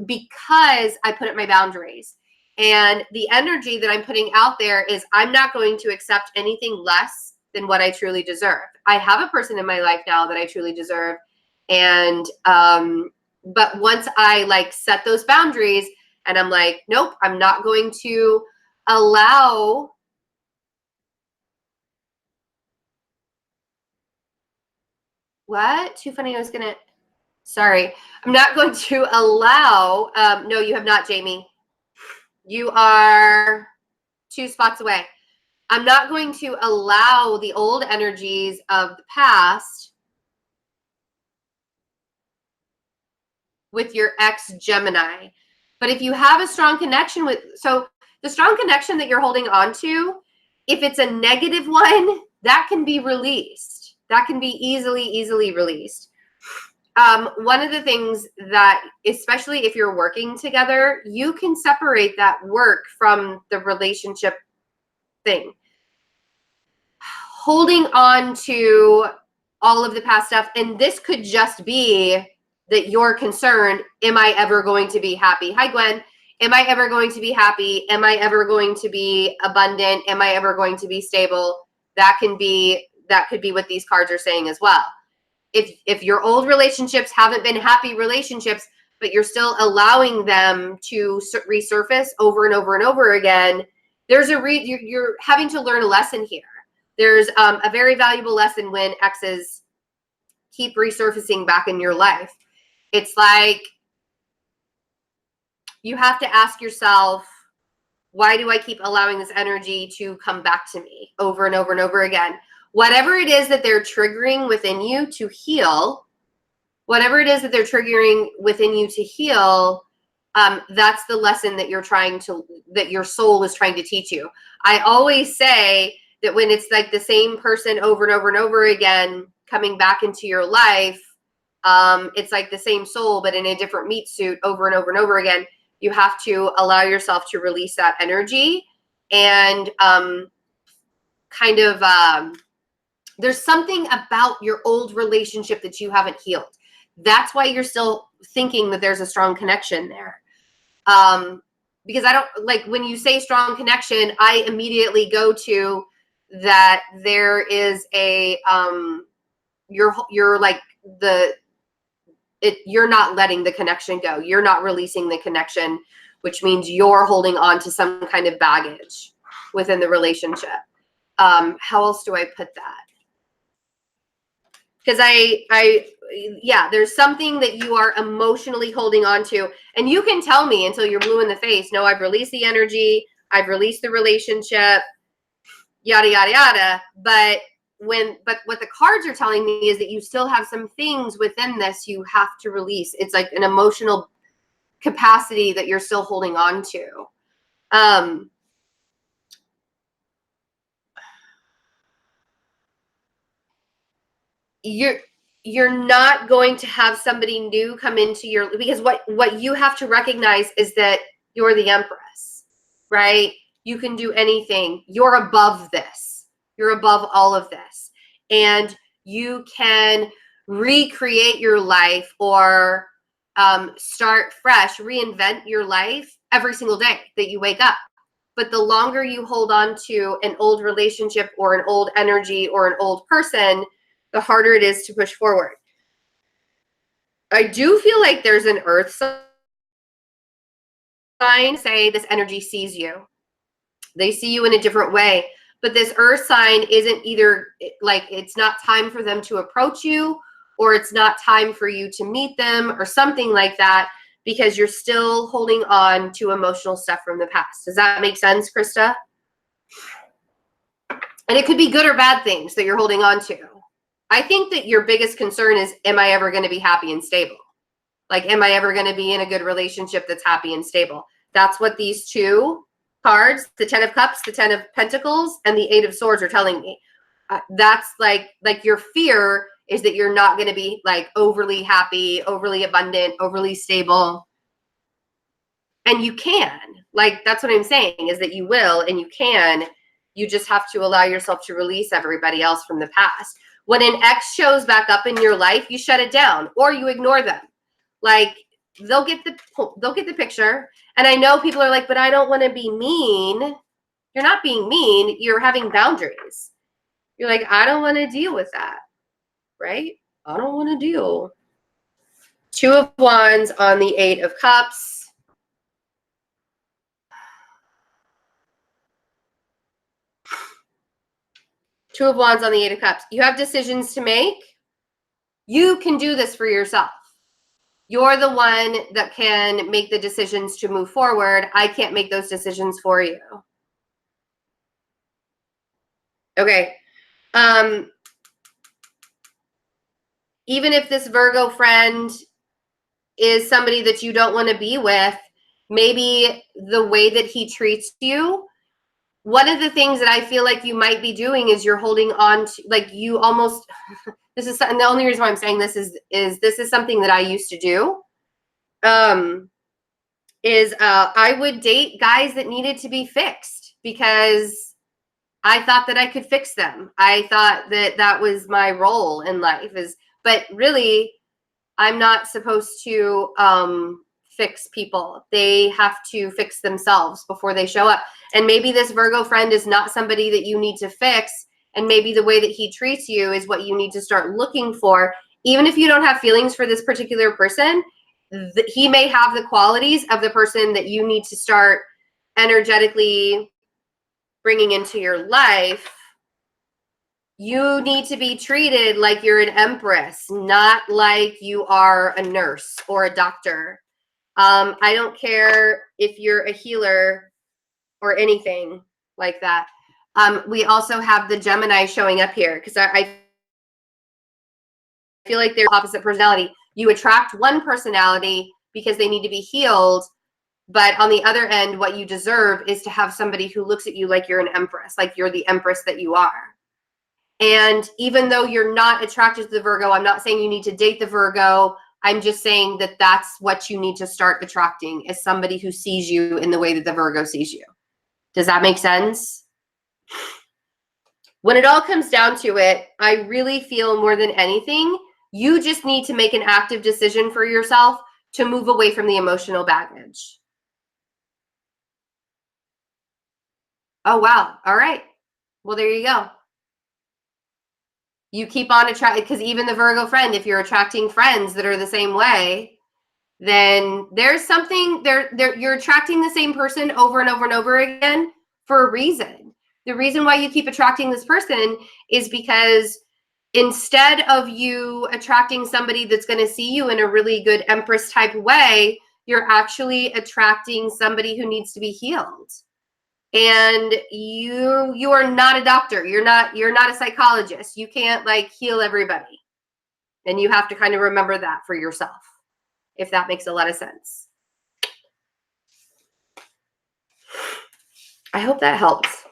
because I put up my boundaries. And the energy that I'm putting out there is I'm not going to accept anything less than what I truly deserve. I have a person in my life now that I truly deserve. And, but once I like set those boundaries and I'm like, nope, I'm not going to allow what? Too funny. I was going to, sorry. I'm not going to allow, no, you have not, Jamie. You are 2 spots away. I'm not going to allow the old energies of the past with your ex Gemini. But if you have a strong connection with, so the strong connection that you're holding on to, if it's a negative one, that can be released. That can be easily released. One of the things that, especially if you're working together, you can separate that work from the relationship thing. Holding on to all of the past stuff, and this could just be that you're concerned, am I ever going to be happy? Hi, Gwen. Am I ever going to be happy? Am I ever going to be abundant? Am I ever going to be stable? That could be what these cards are saying as well. If your old relationships haven't been happy relationships, but you're still allowing them to resurface over and over and over again, there's you're having to learn a lesson here. There's a very valuable lesson when exes keep resurfacing back in your life. It's like you have to ask yourself, why do I keep allowing this energy to come back to me over and over and over again? Whatever it is that they're triggering within you to heal, whatever it is that they're triggering within you to heal, that's the lesson that that your soul is trying to teach you. I always say that when it's like the same person over and over and over again coming back into your life, it's like the same soul, but in a different meat suit over and over and over again. You have to allow yourself to release that energy and there's something about your old relationship that you haven't healed. That's why you're still thinking that there's a strong connection there. Because I don't like when you say strong connection, I immediately go to that there is a you're like you're not letting the connection go. You're not releasing the connection, which means you're holding on to some kind of baggage within the relationship. How else do I put that? Because there's something that you are emotionally holding on to, and you can tell me until you're blue in the face, no, I've released the energy, I've released the relationship, yada, yada, yada. But what the cards are telling me is that you still have some things within this you have to release. It's like an emotional capacity that you're still holding on to. You're not going to have somebody new come into your, because what you have to recognize is that you're the Empress, right? You can do anything. You're above this. You're above all of this. And you can recreate your life or start fresh, reinvent your life every single day that you wake up. But the longer you hold on to an old relationship or an old energy or an old person, the harder it is to push forward. I do feel like there's an earth sign say this energy sees you. They see you in a different way. But this earth sign isn't either like it's not time for them to approach you or it's not time for you to meet them or something like that because you're still holding on to emotional stuff from the past. Does that make sense, Krista? And it could be good or bad things that you're holding on to. I think that your biggest concern is, am I ever going to be happy and stable? Like, am I ever going to be in a good relationship that's happy and stable? That's what these two cards, the 10 of Cups, the 10 of Pentacles, and the 8 of Swords are telling me. That's like your fear is that you're not going to be like overly happy, overly abundant, overly stable. And you can. Like, that's what I'm saying is that you will and you can. You just have to allow yourself to release everybody else from the past. When an ex shows back up in your life, you shut it down or you ignore them. Like, they'll get the picture. And I know people are like, but I don't want to be mean. You're not being mean. You're having boundaries. You're like, I don't want to deal with that. Right? I don't want to deal. Two of Wands on the Eight of Cups. Two of Wands on the Eight of Cups. You have decisions to make. You can do this for yourself. You're the one that can make the decisions to move forward. I can't make those decisions for you. Okay. Even if this Virgo friend is somebody that you don't want to be with, maybe the way that he treats you, one of the things that I feel like you might be doing is you're holding on to, like, you almost, this is, and the only reason why I'm saying this is this is something that I used to do. I would date guys that needed to be fixed because I thought that I could fix them. I thought that that was my role in life, but really I'm not supposed to fix people. They have to fix themselves before they show up. And maybe this Virgo friend is not somebody that you need to fix. And maybe the way that he treats you is what you need to start looking for. Even if you don't have feelings for this particular person, he may have the qualities of the person that you need to start energetically bringing into your life. You need to be treated like you're an empress, not like you are a nurse or a doctor. I don't care if you're a healer or anything like that. We also have the Gemini showing up here because I feel like they're opposite personality. You attract one personality because they need to be healed. But on the other end, what you deserve is to have somebody who looks at you like you're an empress, like you're the empress that you are. And even though you're not attracted to the Virgo, I'm not saying you need to date the Virgo. I'm just saying that that's what you need to start attracting, is somebody who sees you in the way that the Virgo sees you. Does that make sense? When it all comes down to it, I really feel more than anything, you just need to make an active decision for yourself to move away from the emotional baggage. Oh, wow. All right. Well, there you go. You keep on attracting, because even the Virgo friend, if you're attracting friends that are the same way, then there's something you're attracting the same person over and over and over again for a reason. The reason why you keep attracting this person is because instead of you attracting somebody that's going to see you in a really good empress type way, you're actually attracting somebody who needs to be healed. And you are not a doctor. You're not a psychologist. You can't like heal everybody. And you have to kind of remember that for yourself, if that makes a lot of sense. I hope that helps.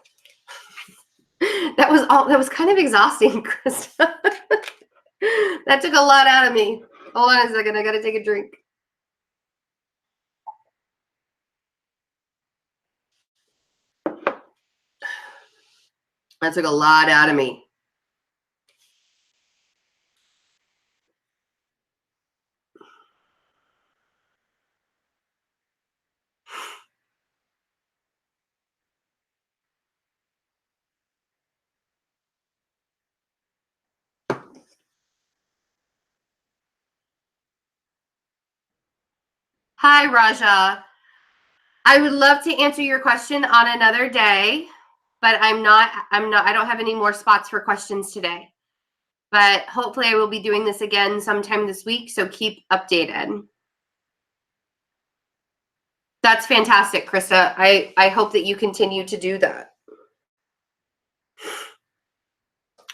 That was kind of exhausting, Krista. That took a lot out of me. Hold on a second. I got to take a drink. That took a lot out of me. Hi, Raja. I would love to answer your question on another day, but I don't have any more spots for questions today. But hopefully I will be doing this again sometime this week, so keep updated. That's fantastic, Krista. I hope that you continue to do that.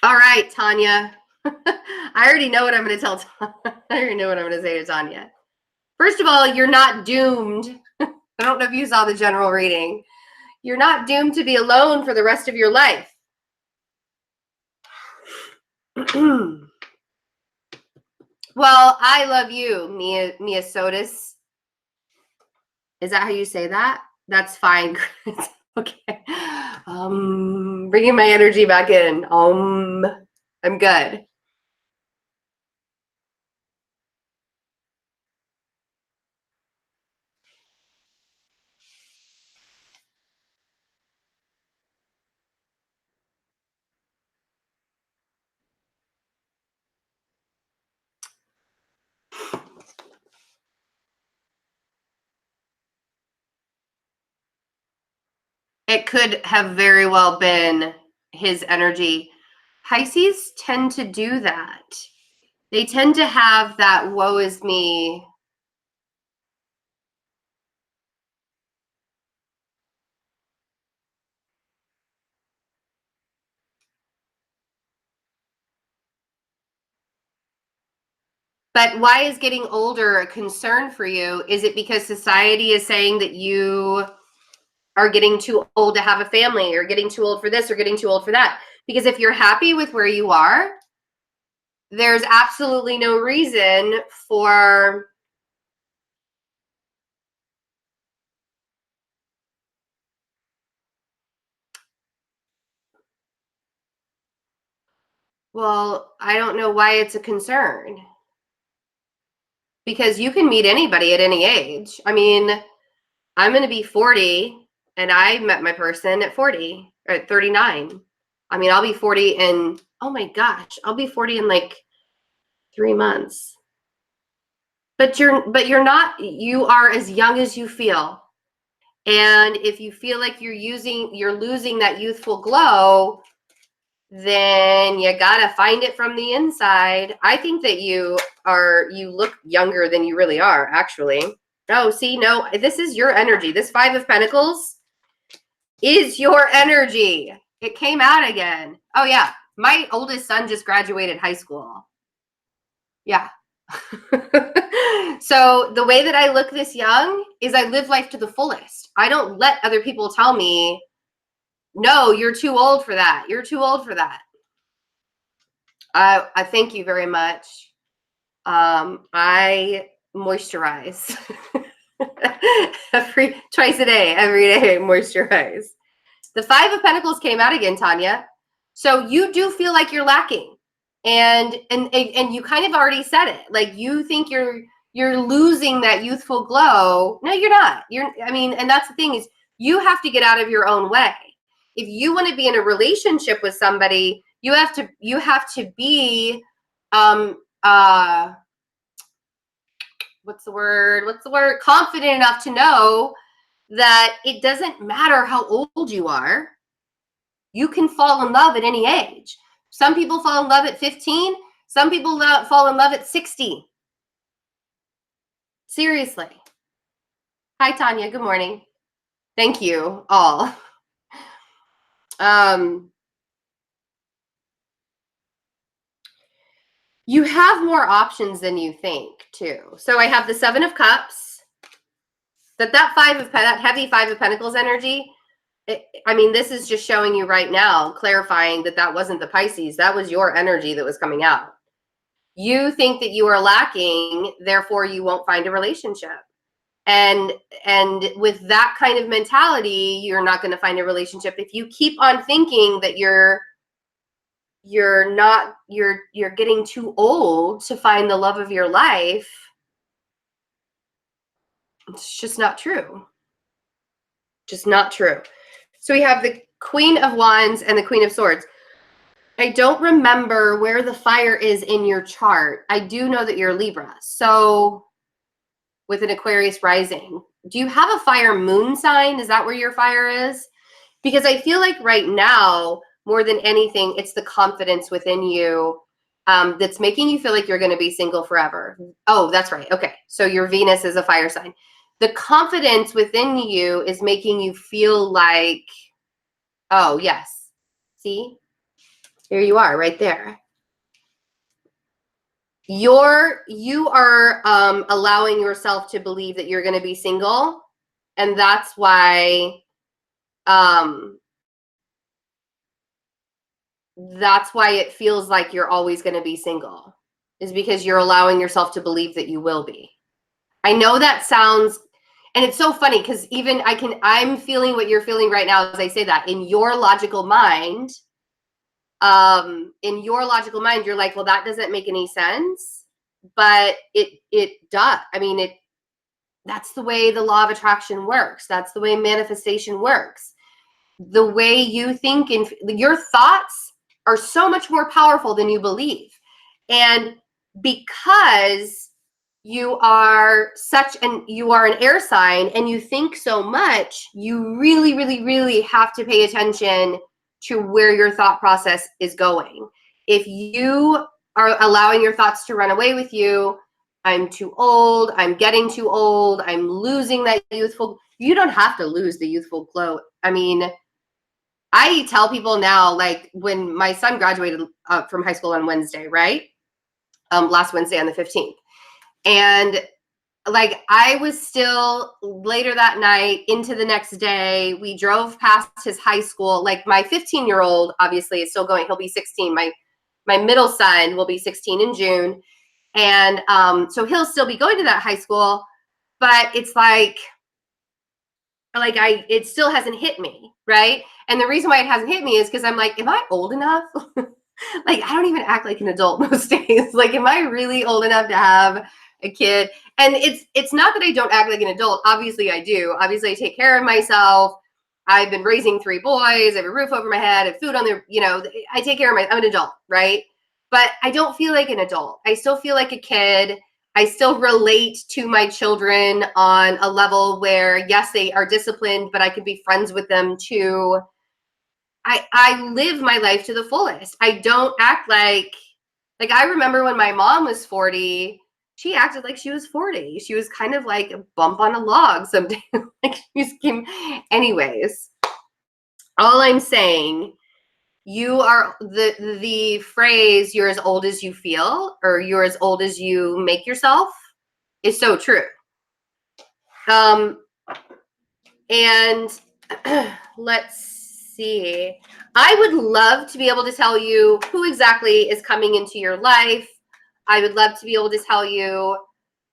All right, Tanya. I already know what I'm going to tell Tanya. I already know what I'm going to say to Tanya. First of all, you're not doomed. I don't know if you saw the general reading. You're not doomed to be alone for the rest of your life. Well, I love you, Mia Sotis. Is that how you say that? That's fine, Chris. Okay. Bringing my energy back in. I'm good. It could have very well been his energy. Pisces tend to do that. They tend to have that woe is me. But why is getting older a concern for you? Is it because society is saying that you are getting too old to have a family, or getting too old for this, or getting too old for that? Because if you're happy with where you are, there's absolutely no reason for well, I don't know why it's a concern. Because you can meet anybody at any age. I mean, I'm going to be 40 and I met my person at 40 or at 39. I mean, I'll be 40 in, oh my gosh, I'll be 40 in like 3 months. But you're not, you are as young as you feel. And if you feel like you're losing that youthful glow, then you gotta find it from the inside. I think that you look younger than you really are, actually. Oh, see, no, this is your energy. This Five of Pentacles is your energy. It came out again. Oh yeah, my oldest son just graduated high school. Yeah. So the way that I look this young is I live life to the fullest. I don't let other people tell me, no, you're too old for that. You're too old for that. I thank you very much. I moisturize twice a day, every day, moisturize. The Five of Pentacles came out again, Tanya. So you do feel like you're lacking. And you kind of already said it. Like you think you're losing that youthful glow. No, you're not. And that's the thing is you have to get out of your own way. If you want to be in a relationship with somebody, you have to be what's the word? Confident enough to know that it doesn't matter how old you are. You can fall in love at any age. Some people fall in love at 15. Some people fall in love at 60. Seriously. Hi, Tanya. Good morning. Thank you all. You have more options than you think, too. So I have the Seven of Cups. That heavy Five of Pentacles energy. This is just showing you right now, clarifying that wasn't the Pisces. That was your energy that was coming out. You think that you are lacking, therefore you won't find a relationship. And with that kind of mentality, you're not going to find a relationship. If you keep on thinking that you're getting too old to find the love of your life, it's just not true. Just not true. So we have the Queen of Wands and the Queen of Swords. I don't remember where the fire is in your chart. I do know that you're Libra. So with an Aquarius rising, do you have a fire moon sign? Is that where your fire is? Because I feel like right now, more than anything, it's the confidence within you that's making you feel like you're going to be single forever. Oh, that's right. Okay. So your Venus is a fire sign. The confidence within you is making you feel like, oh, yes. See? Here you are right there. You are allowing yourself to believe that you're going to be single. And that's why it feels like you're always going to be single, is because you're allowing yourself to believe that you will be. I know that sounds, And it's so funny because even I'm feeling what you're feeling right now as I say that. In your logical mind, you're like, well, that doesn't make any sense. But it does. I mean, that's the way the law of attraction works. That's the way manifestation works. The way you think and your thoughts are so much more powerful than you believe. And because you are an air sign and you think so much, you really, really, really have to pay attention to where your thought process is going. If you are allowing your thoughts to run away with you, I'm too old, I'm getting too old, I'm losing that youthful, you don't have to lose the youthful glow. I mean, I tell people now, like when my son graduated from high school on Wednesday, right? Last Wednesday on the 15th. And like I was still later that night into the next day. We drove past his high school. Like my 15-year-old obviously is still going. He'll be 16. My middle son will be 16 in June. And so he'll still be going to that high school. But it's like it still hasn't hit me, right? And the reason why it hasn't hit me is because I'm like, am I old enough? Like, I don't even act like an adult most days. Like, am I really old enough to have a kid? And it's not that I don't act like an adult. Obviously, I do. Obviously, I take care of myself. I've been raising 3 boys. I have a roof over my head. I have food on their, I take care of I'm an adult, right? But I don't feel like an adult. I still feel like a kid. I still relate to my children on a level where, yes, they are disciplined, but I could be friends with them too. I live my life to the fullest. I don't act like I remember when my mom was 40, she acted like she was 40. She was kind of like a bump on a log someday. Like she just came. Anyways, all I'm saying, you are the phrase "you're as old as you feel" or "you're as old as you make yourself" is so true. And let's see. I would love to be able to tell you who exactly is coming into your life. I would love to be able to tell you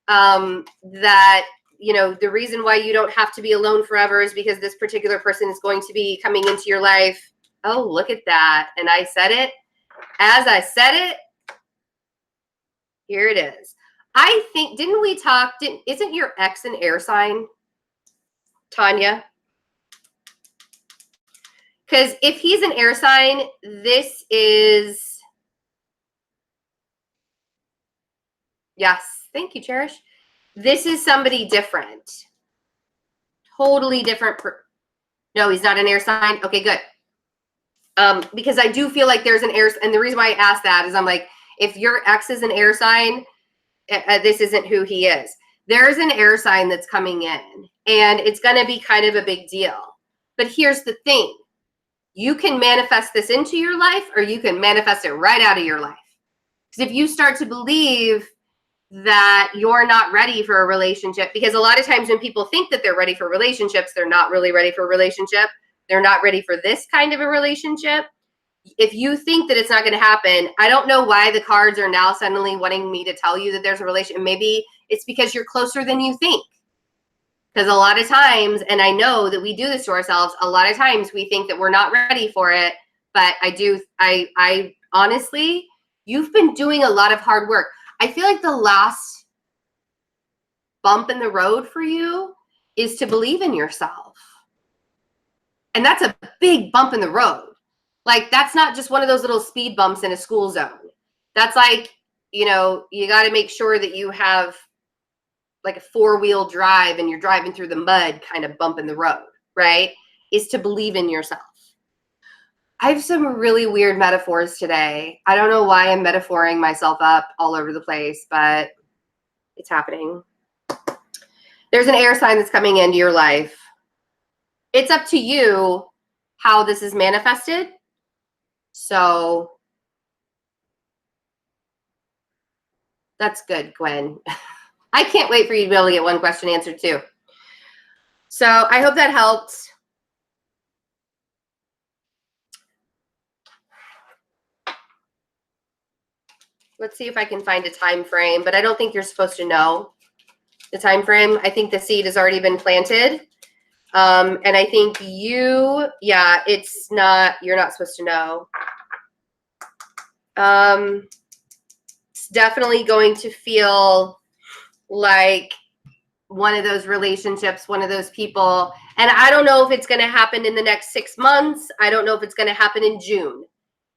that, the reason why you don't have to be alone forever is because this particular person is going to be coming into your life. Oh, look at that. And I said it. As I said it, here it is. I think, didn't we talk, isn't your ex an air sign, Tanya? Because if he's an air sign, this is, yes, thank you, Cherish. This is somebody different. Totally different. No, he's not an air sign. Okay, good. Because I do feel like there's an air, and the reason why I asked that is I'm like, if your ex is an air sign, this isn't who he is. There's an air sign that's coming in, and it's going to be kind of a big deal. But here's the thing. You can manifest this into your life, or you can manifest it right out of your life. Because if you start to believe that you're not ready for a relationship, because a lot of times when people think that they're ready for relationships, they're not really ready for a relationship. They're not ready for this kind of a relationship. If you think that it's not going to happen, I don't know why the cards are now suddenly wanting me to tell you that there's a relationship. Maybe it's because you're closer than you think. Because a lot of times, and I know that we do this to ourselves, a lot of times we think that we're not ready for it. But I honestly, you've been doing a lot of hard work. I feel like the last bump in the road for you is to believe in yourself. And that's a big bump in the road. Like, that's not just one of those little speed bumps in a school zone. That's like, you got to make sure that you have like a 4-wheel drive and you're driving through the mud kind of bump in the road, right? Is to believe in yourself. I have some really weird metaphors today. I don't know why I'm metaphoring myself up all over the place, but it's happening. There's an air sign that's coming into your life. It's up to you how this is manifested. So that's good, Gwen. I can't wait for you to be able to get one question answered too. So I hope that helped. Let's see if I can find a time frame, but I don't think you're supposed to know. the time frame. I think the seed has already been planted. And I think yeah, it's not, you're not supposed to know. It's definitely going to feel like one of those relationships, one of those people. And I don't know if it's going to happen in the next 6 months. I don't know if it's going to happen in June.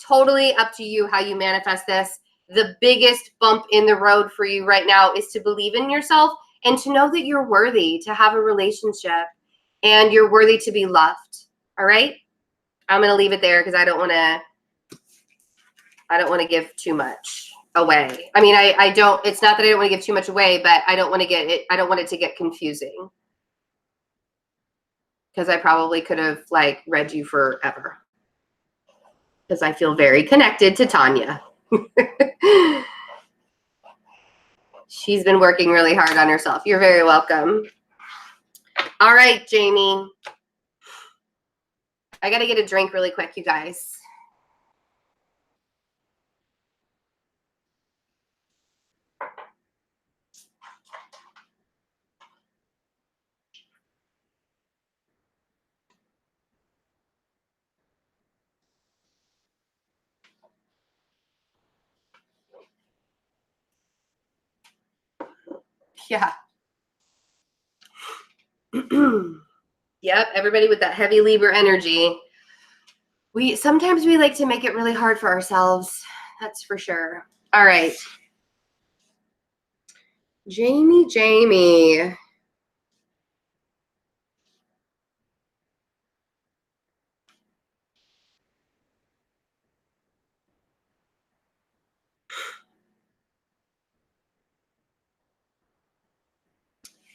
Totally up to you how you manifest this. The biggest bump in the road for you right now is to believe in yourself and to know that you're worthy to have a relationship and you're worthy to be loved. All right? I'm going to leave it there because I don't want to give too much away. I mean, I don't, it's not that I don't want to give too much away, but I don't want it to get confusing. Because I probably could have like read you forever. Because I feel very connected to Tanya. She's been working really hard on herself. You're very welcome. All right, Jamie. I got to get a drink really quick, you guys. Yeah. Yep, everybody with that heavy Libra energy. Sometimes we like to make it really hard for ourselves. That's for sure. All right. Jamie.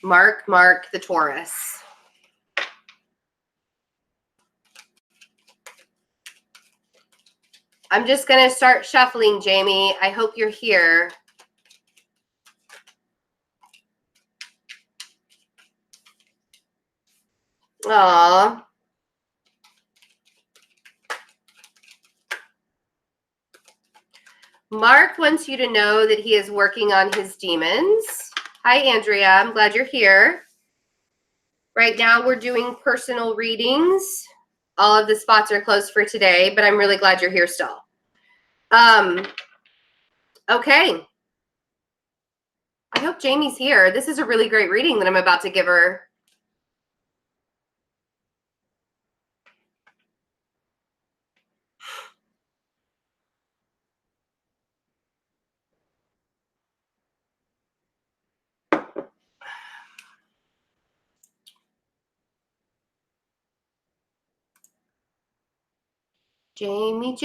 Mark the Taurus. I'm just going to start shuffling, Jamie. I hope you're here. Aw. Mark wants you to know that he is working on his demons. Hi, Andrea. I'm glad you're here. Right now, we're doing personal readings. All of the spots are closed for today, but I'm really glad you're here still. Okay. I hope Jamie's here. This is a really great reading that I'm about to give her. Jamie.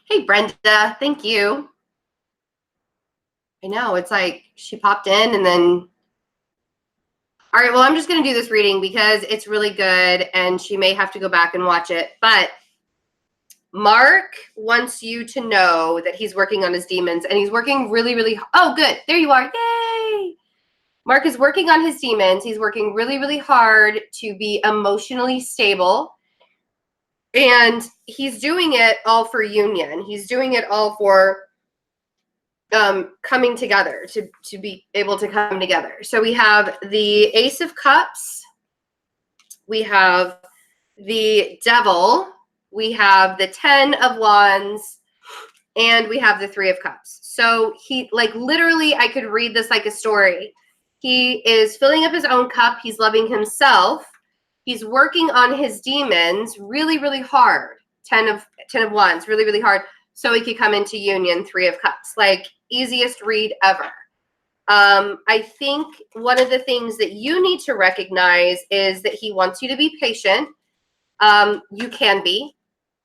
Hey, Brenda. Thank you. I know. It's like she popped in and then... All right, well, I'm just going to do this reading because it's really good and she may have to go back and watch it. But Mark wants you to know that he's working on his demons and he's working really, really... Oh, good. There you are. Yay! Mark is working on his demons. He's working really, really hard to be emotionally stable. And he's doing it all for union. He's doing it all for coming together, to be able to come together. So we have the Ace of Cups. We have the Devil. We have the 10 of Wands. And we have the 3 of Cups. So he, like, literally, I could read this like a story. He is filling up his own cup. He's loving himself. He's working on his demons really, really hard. 10 of Wands, really, really hard. So he could come into union, 3 of Cups. Like, easiest read ever. I think one of the things that you need to recognize is that he wants you to be patient. You can be.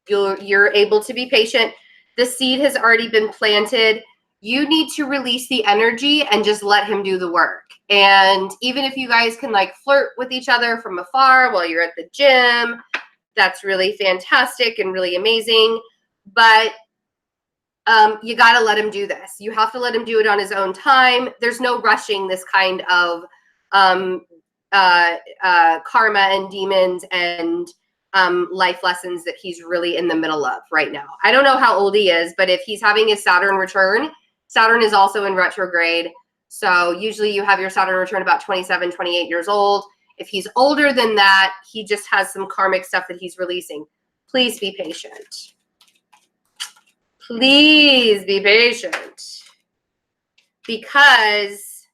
You're able to be patient. The seed has already been planted. You need to release the energy and just let him do the work. And even if you guys can like flirt with each other from afar while you're at the gym, that's really fantastic and really amazing. But you got to let him do this. You have to let him do it on his own time. There's no rushing this kind of karma and demons and life lessons that he's really in the middle of right now. I don't know how old he is, but if he's having his Saturn return, Saturn is also in retrograde. So usually you have your Saturn return about 27, 28 years old. If he's older than that, he just has some karmic stuff that he's releasing. Please be patient. Please be patient. Because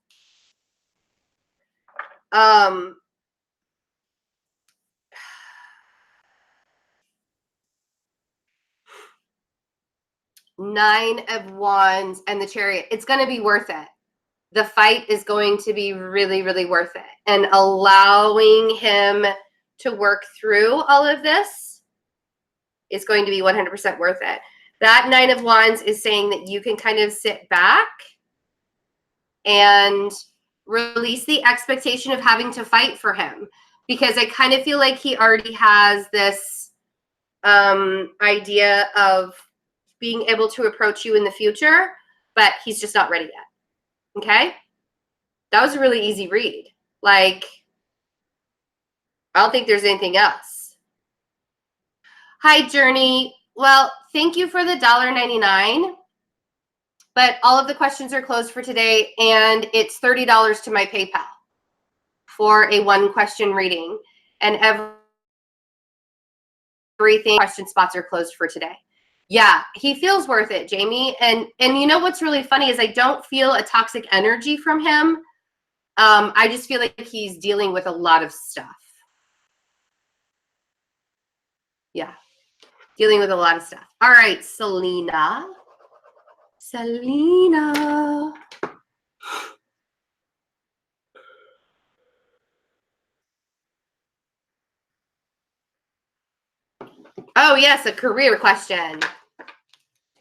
Nine of Wands and the Chariot, it's going to be worth it. The fight is going to be really, really worth it. And allowing him to work through all of this is going to be 100% worth it. That Nine of Wands is saying that you can kind of sit back and release the expectation of having to fight for him. Because I kind of feel like he already has this idea of being able to approach you in the future, but he's just not ready yet. Okay? That was a really easy read. Like, I don't think there's anything else. Hi, Journey. Well, thank you for the $1.99, but all of the questions are closed for today, and it's $30 to my PayPal for a 1-question reading, and everything question spots are closed for today. Yeah, he feels worth it, Jamie. And you know what's really funny is I don't feel a toxic energy from him. I just feel like he's dealing with a lot of stuff. Yeah, dealing with a lot of stuff. All right, Selena. Selena. Oh, yes, a career question.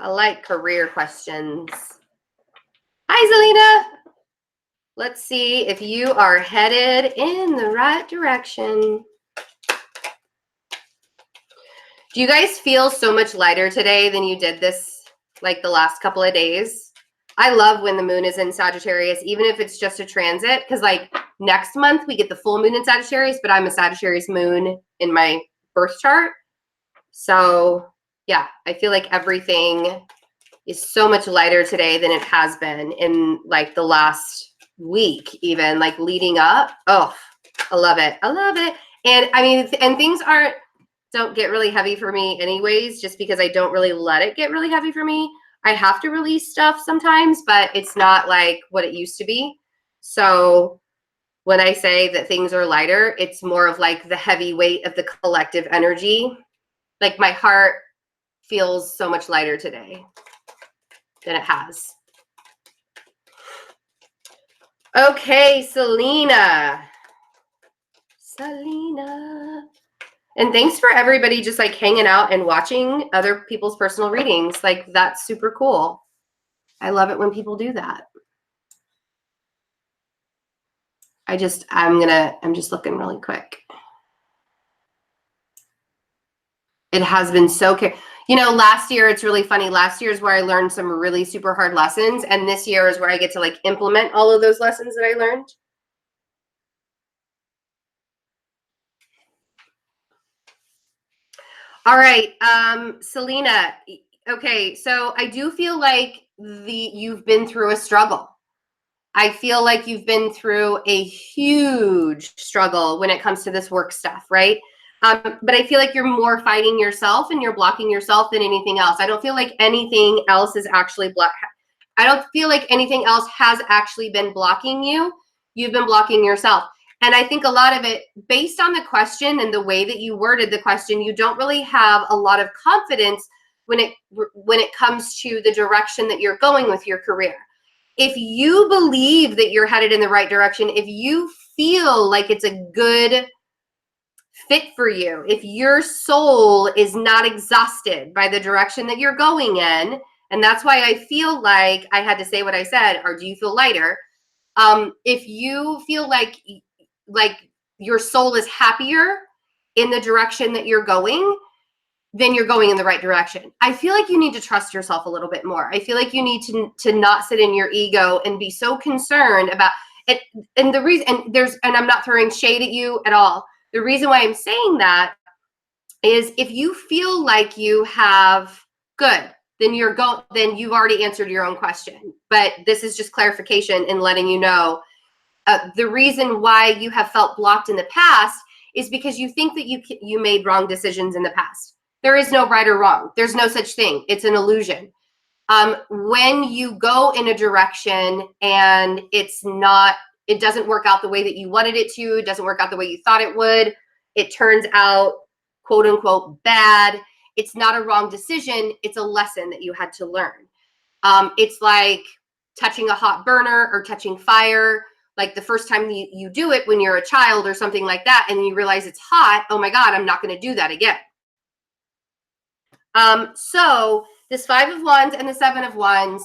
I like career questions. Hi, Selena. Let's see if you are headed in the right direction. Do you guys feel so much lighter today than you did this, like the last couple of days? I love when the moon is in Sagittarius, even if it's just a transit, because like next month we get the full moon in Sagittarius, but I'm a Sagittarius moon in my birth chart. So yeah, I feel like everything is so much lighter today than it has been in like the last week, even like leading up. Oh, I love it. I love it. And I mean, and things don't get really heavy for me anyways, just because I don't really let it get really heavy for me. I have to release stuff sometimes, but it's not like what it used to be. So when I say that things are lighter, it's more of like the heavy weight of the collective energy. Like my heart feels so much lighter today than it has. Okay, Selena. Selena. And thanks for everybody just like hanging out and watching other people's personal readings. Like that's super cool. I love it when people do that. I'm just looking really quick. It has been so you know, last year, it's really funny. Last year is where I learned some really super hard lessons. And this year is where I get to like implement all of those lessons that I learned. All right, Selena. Okay, so I do feel like you've been through a struggle. I feel like you've been through a huge struggle when it comes to this work stuff, right? But I feel like you're more fighting yourself and you're blocking yourself than anything else. I don't feel like anything else is actually I don't feel like anything else has actually been blocking you. You've been blocking yourself. And I think a lot of it, based on the question and the way that you worded the question, you don't really have a lot of confidence when it comes to the direction that you're going with your career. If you believe that you're headed in the right direction, if you feel like it's a good fit for you, if your soul is not exhausted by the direction that you're going in, and that's why I feel like I had to say what I said, or do you feel lighter? If you feel like your soul is happier in the direction that you're going, then you're going in the right direction. I feel like you need to trust yourself a little bit more. I feel like you need to not sit in your ego and be so concerned about it. And the reason, and I'm not throwing shade at you at all. The reason why I'm saying that is if you feel like you have good, then then you've already answered your own question. But this is just clarification and letting you know the reason why you have felt blocked in the past is because you think that you made wrong decisions in the past. There is no right or wrong. There's no such thing. It's an illusion. When you go in a direction and it doesn't work out the way that you wanted it to, it doesn't work out the way you thought it would, it turns out quote unquote bad. It's not a wrong decision. It's a lesson that you had to learn. It's like touching a hot burner or touching fire. Like the first time you do it when you're a child or something like that, and you realize it's hot, oh my God, I'm not going to do that again. So this Five of Wands and the Seven of Wands,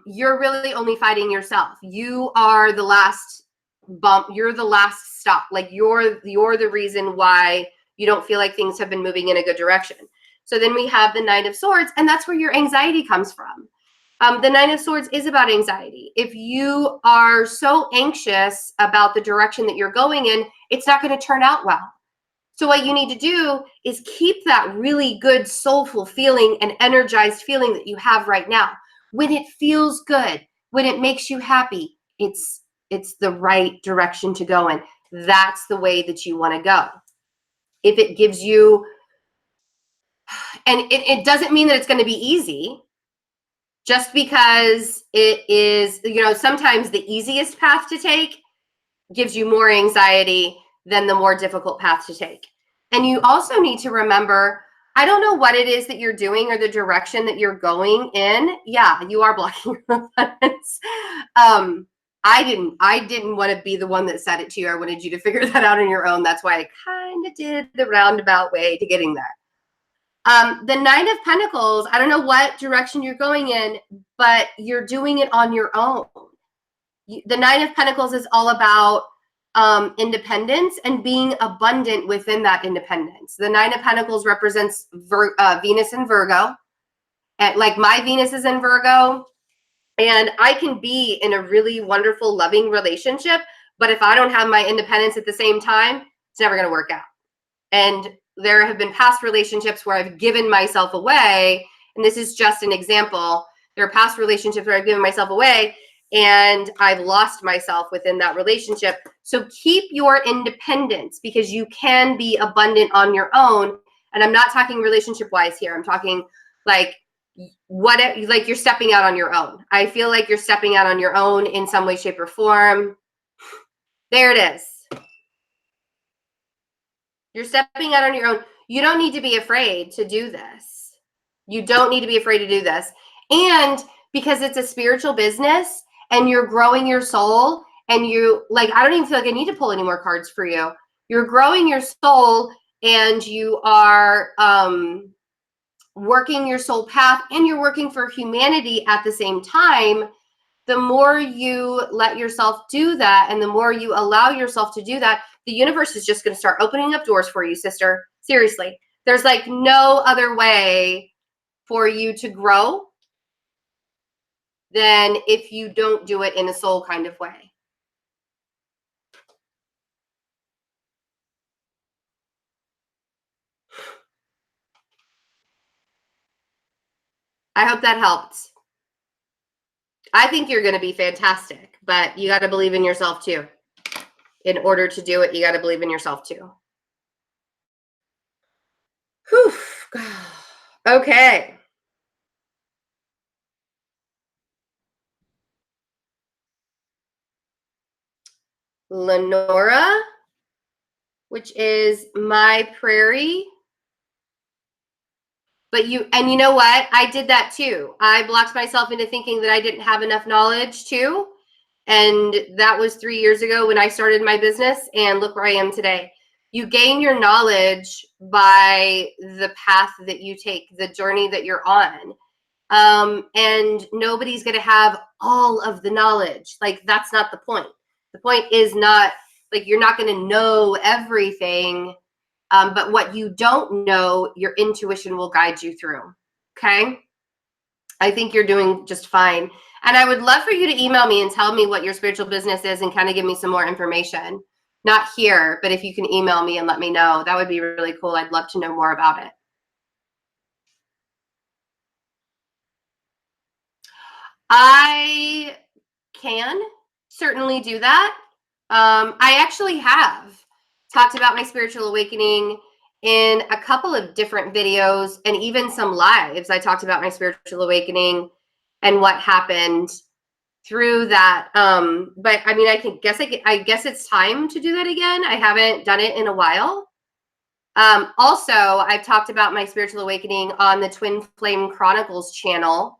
you're really only fighting yourself. You are the last bump. You're the last stop. Like you're the reason why you don't feel like things have been moving in a good direction. So then we have the Nine of Swords, and that's where your anxiety comes from. The Nine of Swords is about anxiety. If you are so anxious about the direction that you're going in, it's not going to turn out well. So what you need to do is keep that really good soulful feeling and energized feeling that you have right now. When it feels good, when it makes you happy, it's the right direction to go in. That's the way that you want to go. If it gives you, and it doesn't mean that it's going to be easy, just because it is, sometimes the easiest path to take gives you more anxiety than the more difficult path to take. And you also need to remember, I don't know what it is that you're doing or the direction that you're going in. Yeah, you are blocking your abundance. I didn't want to be the one that said it to you. I wanted you to figure that out on your own. That's why I kind of did the roundabout way to getting there. The Nine of Pentacles, I don't know what direction you're going in, but you're doing it on your own. The Nine of Pentacles is all about independence and being abundant within that independence. The Nine of Pentacles represents Venus and Virgo. And like my Venus is in Virgo, and I can be in a really wonderful, loving relationship, but if I don't have my independence at the same time, it's never going to work out. And there have been past relationships where I've given myself away, and this is just an example. There are past relationships where I've given myself away and I've lost myself within that relationship. So keep your independence, because you can be abundant on your own. And I'm not talking relationship-wise here. I'm talking like you're stepping out on your own. I feel like you're stepping out on your own in some way, shape, or form. There it is. You're stepping out on your own. You don't need to be afraid to do this. You don't need to be afraid to do this. And because it's a spiritual business and you're growing your soul, and you I don't even feel like I need to pull any more cards for you. You're growing your soul and you are working your soul path, and you're working for humanity at the same time. The more you let yourself do that, and the more you allow yourself to do that, the universe is just going to start opening up doors for you, sister. Seriously. There's like no other way for you to grow than if you don't do it in a soul kind of way. I hope that helped. I think you're going to be fantastic, but you got to believe in yourself too. In order to do it, you got to believe in yourself too. Whew. Okay. Lenora, which is my prairie. But you know what? I did that too. I blocked myself into thinking that I didn't have enough knowledge too. And that was 3 years ago when I started my business, and look where I am today. You gain your knowledge by the path that you take, the journey that you're on. And nobody's going to have all of the knowledge. Like, that's not the point. The point is not, like, you're not going to know everything. But what you don't know, your intuition will guide you through. Okay. I think you're doing just fine. And I would love for you to email me and tell me what your spiritual business is and kind of give me some more information. Not here, but if you can email me and let me know, that would be really cool. I'd love to know more about it. I can certainly do that. I actually have talked about my spiritual awakening in a couple of different videos and even some lives. I talked about my spiritual awakening and what happened through that. But I mean, I guess it's time to do that again. I haven't done it in a while. Also, I've talked about my spiritual awakening on the Twin Flame Chronicles channel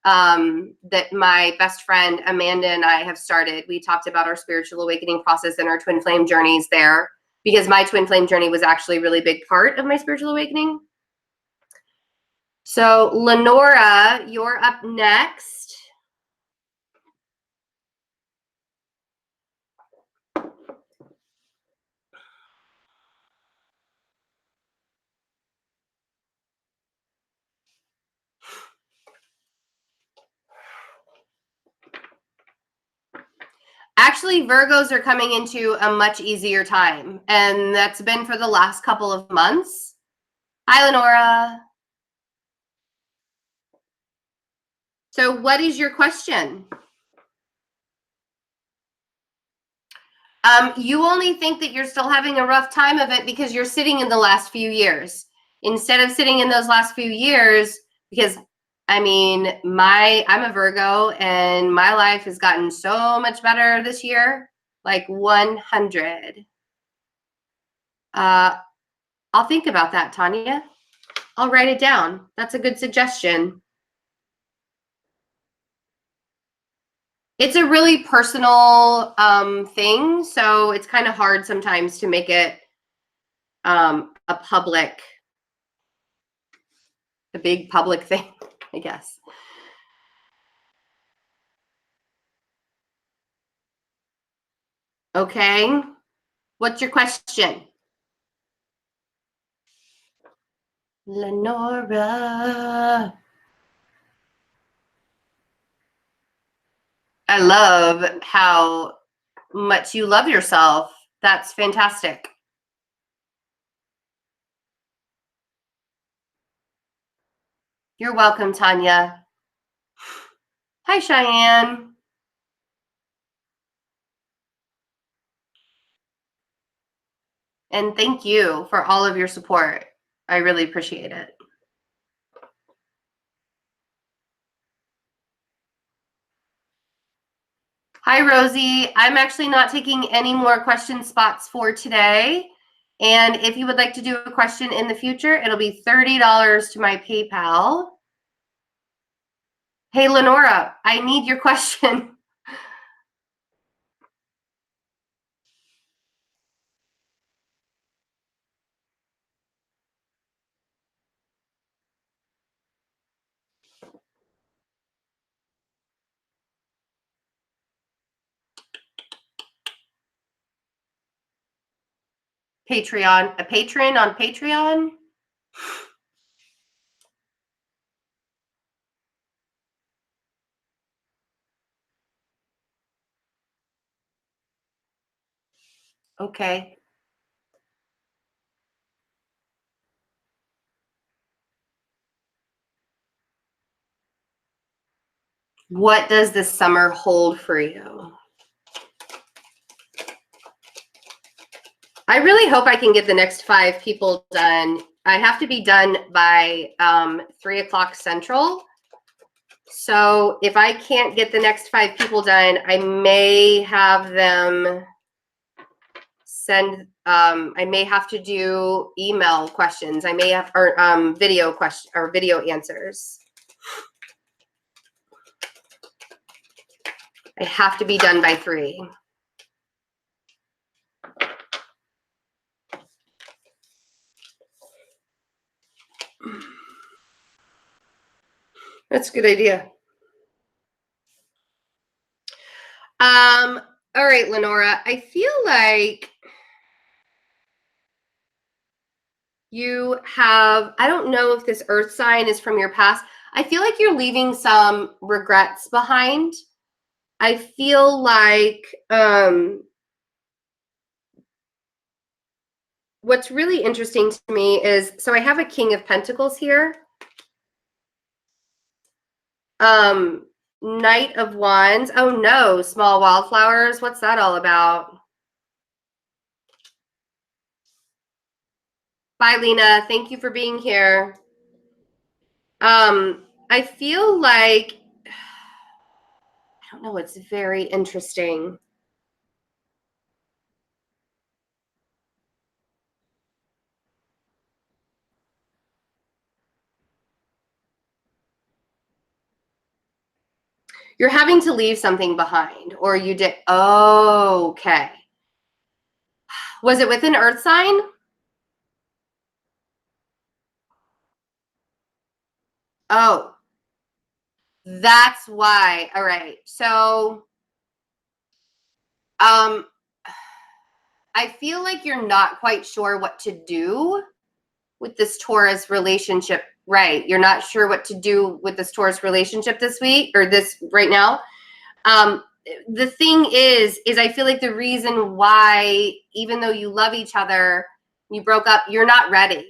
that my best friend Amanda and I have started. We talked about our spiritual awakening process and our twin flame journeys there, because my twin flame journey was actually a really big part of my spiritual awakening. So Lenora, you're up next. Actually, Virgos are coming into a much easier time, and that's been for the last couple of months. Hi, Lenora. So what is your question? You only think that you're still having a rough time of it because you're sitting in the last few years. Instead of sitting in those last few years, because I mean, I'm a Virgo and my life has gotten so much better this year, like 100. I'll think about that, Tanya. I'll write it down. That's a good suggestion. It's a really personal thing, so it's kind of hard sometimes to make it a big public thing, I guess. Okay. What's your question? Lenora. I love how much you love yourself. That's fantastic. You're welcome, Tanya. Hi, Cheyenne. And thank you for all of your support. I really appreciate it. Hi, Rosie. I'm actually not taking any more question spots for today. And if you would like to do a question in the future, it'll be $30 to my PayPal. Hey, Lenora, I need your question. Patreon, a patron on Patreon? Okay. What does this summer hold for you? I really hope I can get the next 5 people done. I have to be done by 3 o'clock Central. So if I can't get the next 5 people done, I may have them send, I may have to do email questions. I may have, or video question or video answers. I have to be done by 3. That's a good idea. All right, Lenora, I feel like You have, I don't know if this earth sign is from your past. I feel like you're leaving some regrets behind. I feel like what's really interesting to me is, so I have a King of Pentacles here. Knight of Wands. Oh no, small wildflowers. What's that all about? Bye, Lena. Thank you for being here. I feel like, I don't know, it's very interesting. You're having to leave something behind, or you did. Oh, okay. Was it with an earth sign? Oh, that's why. All right. So, I feel like you're not quite sure what to do with this Taurus relationship. Right. You're not sure what to do with this Taurus relationship this week or this right now. The thing is I feel like the reason why, even though you love each other, you broke up, you're not ready.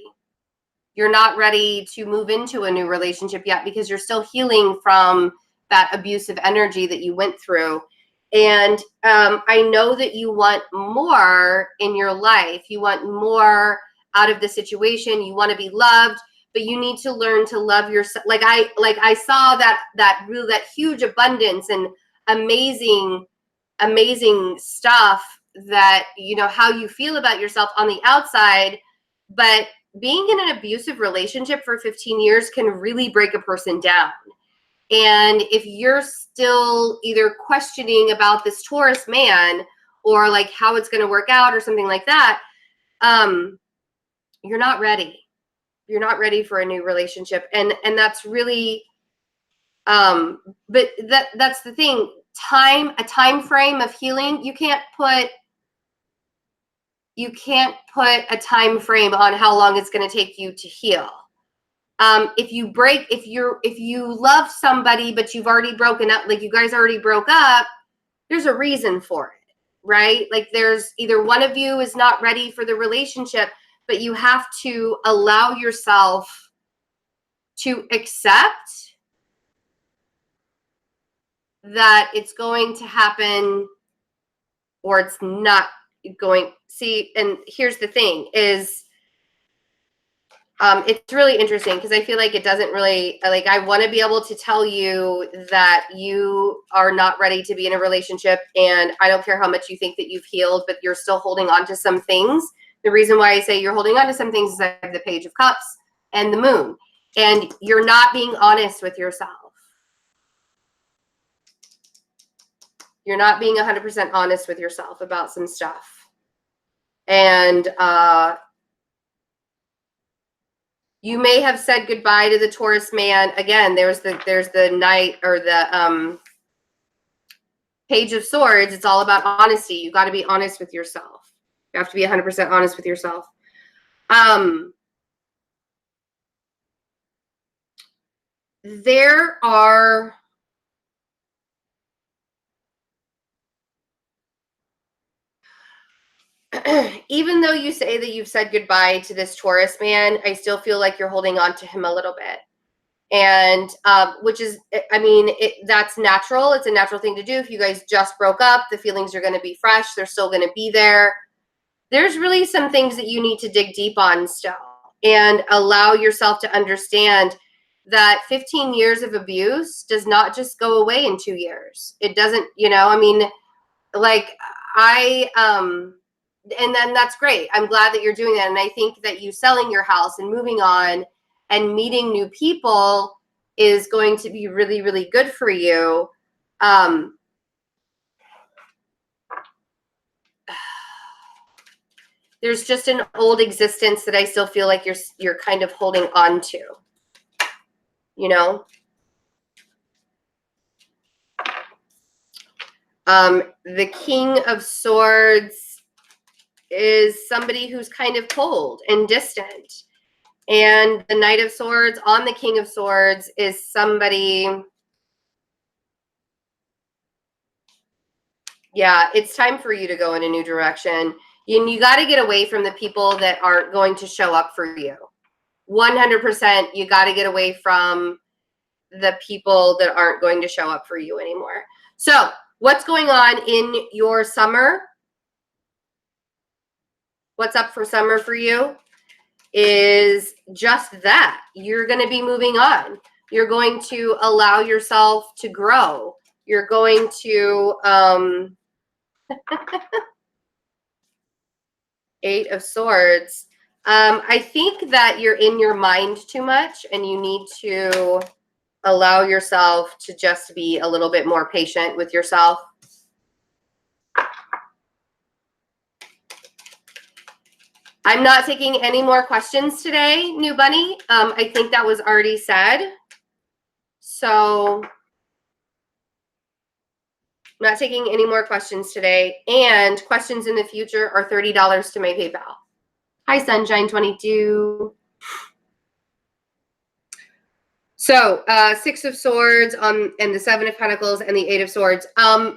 You're not ready to move into a new relationship yet because you're still healing from that abusive energy that you went through. And I know that you want more in your life. You want more out of the situation. You want to be loved, but you need to learn to love yourself. Like I saw that huge abundance and amazing stuff, that, you know, how you feel about yourself on the outside, but being in an abusive relationship for 15 years can really break a person down. And if you're still either questioning about this Taurus man, or like how it's going to work out or something like that, you're not ready. You're not ready for a new relationship. And that's really, but that's the thing. A time frame of healing, you can't put a time frame on how long it's going to take you to heal. If you love somebody, but you've already broken up, like you guys already broke up, there's a reason for it, right? Like there's either one of you is not ready for the relationship, but you have to allow yourself to accept that it's going to happen, or it's not going. See, and here's the thing is, it's really interesting because I feel like it doesn't really, like, I want to be able to tell you that you are not ready to be in a relationship, and I don't care how much you think that you've healed, but you're still holding on to some things. The reason why I say you're holding on to some things is I have the Page of Cups and the Moon, and you're not being honest with yourself. You're not being 100% honest with yourself about some stuff. And you may have said goodbye to the Taurus man. Again, there's the Knight, or the Page of Swords. It's all about honesty. You got to be honest with yourself. You have to be 100% honest with yourself. There are even though you say that you've said goodbye to this Taurus man, I still feel like you're holding on to him a little bit. And which is, I mean, that's natural. It's a natural thing to do. If you guys just broke up, the feelings are going to be fresh. They're still going to be there. There's really some things that you need to dig deep on still, and allow yourself to understand that 15 years of abuse does not just go away in 2 years. It doesn't, you know, I mean, like and then that's great. I'm glad that you're doing that. And I think that you selling your house and moving on and meeting new people is going to be really, really good for you. There's just an old existence that I still feel like you're kind of holding on to, you know? The King of Swords is somebody who's kind of cold and distant. And the Knight of Swords on the King of Swords is somebody. Yeah, it's time for you to go in a new direction. You got to get away from the people that aren't going to show up for you. 100%, you got to get away from the people that aren't going to show up for you anymore. So, what's going on in your summer? What's up for summer for you is just that. You're going to be moving on. You're going to allow yourself to grow. You're going to, Eight of Swords. I think that you're in your mind too much and you need to allow yourself to just be a little bit more patient with yourself. I'm not taking any more questions today, New Bunny. I think that was already said. So I'm not taking any more questions today. And questions in the future are $30 to my PayPal. Hi, Sunshine22. So Six of Swords and the Seven of Pentacles and the Eight of Swords.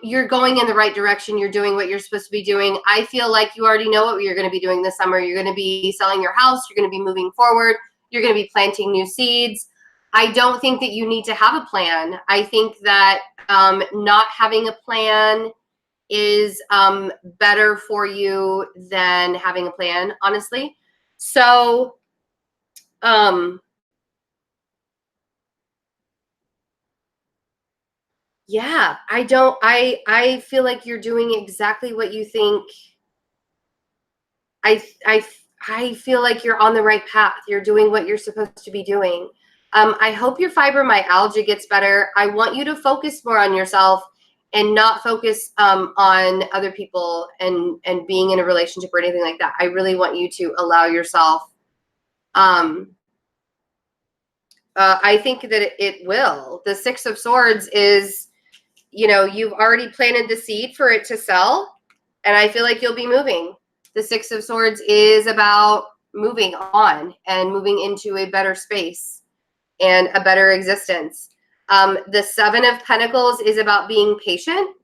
You're going in the right direction. You're doing what you're supposed to be doing. I feel like you already know what you're going to be doing this summer. You're going to be selling your house. You're going to be moving forward. You're going to be planting new seeds. I don't think that you need to have a plan. I think that not having a plan is better for you than having a plan, honestly. So, yeah, I feel like you're doing exactly what you think. I feel like you're on the right path. You're doing what you're supposed to be doing. I hope your fibromyalgia gets better. I want you to focus more on yourself and not focus on other people and being in a relationship or anything like that. I really want you to allow yourself. I think that it will. The Six of Swords is, you've already planted the seed for it to sell, and I feel like you'll be moving. The Six of Swords is about moving on and moving into a better space and a better existence. The Seven of Pentacles is about being patient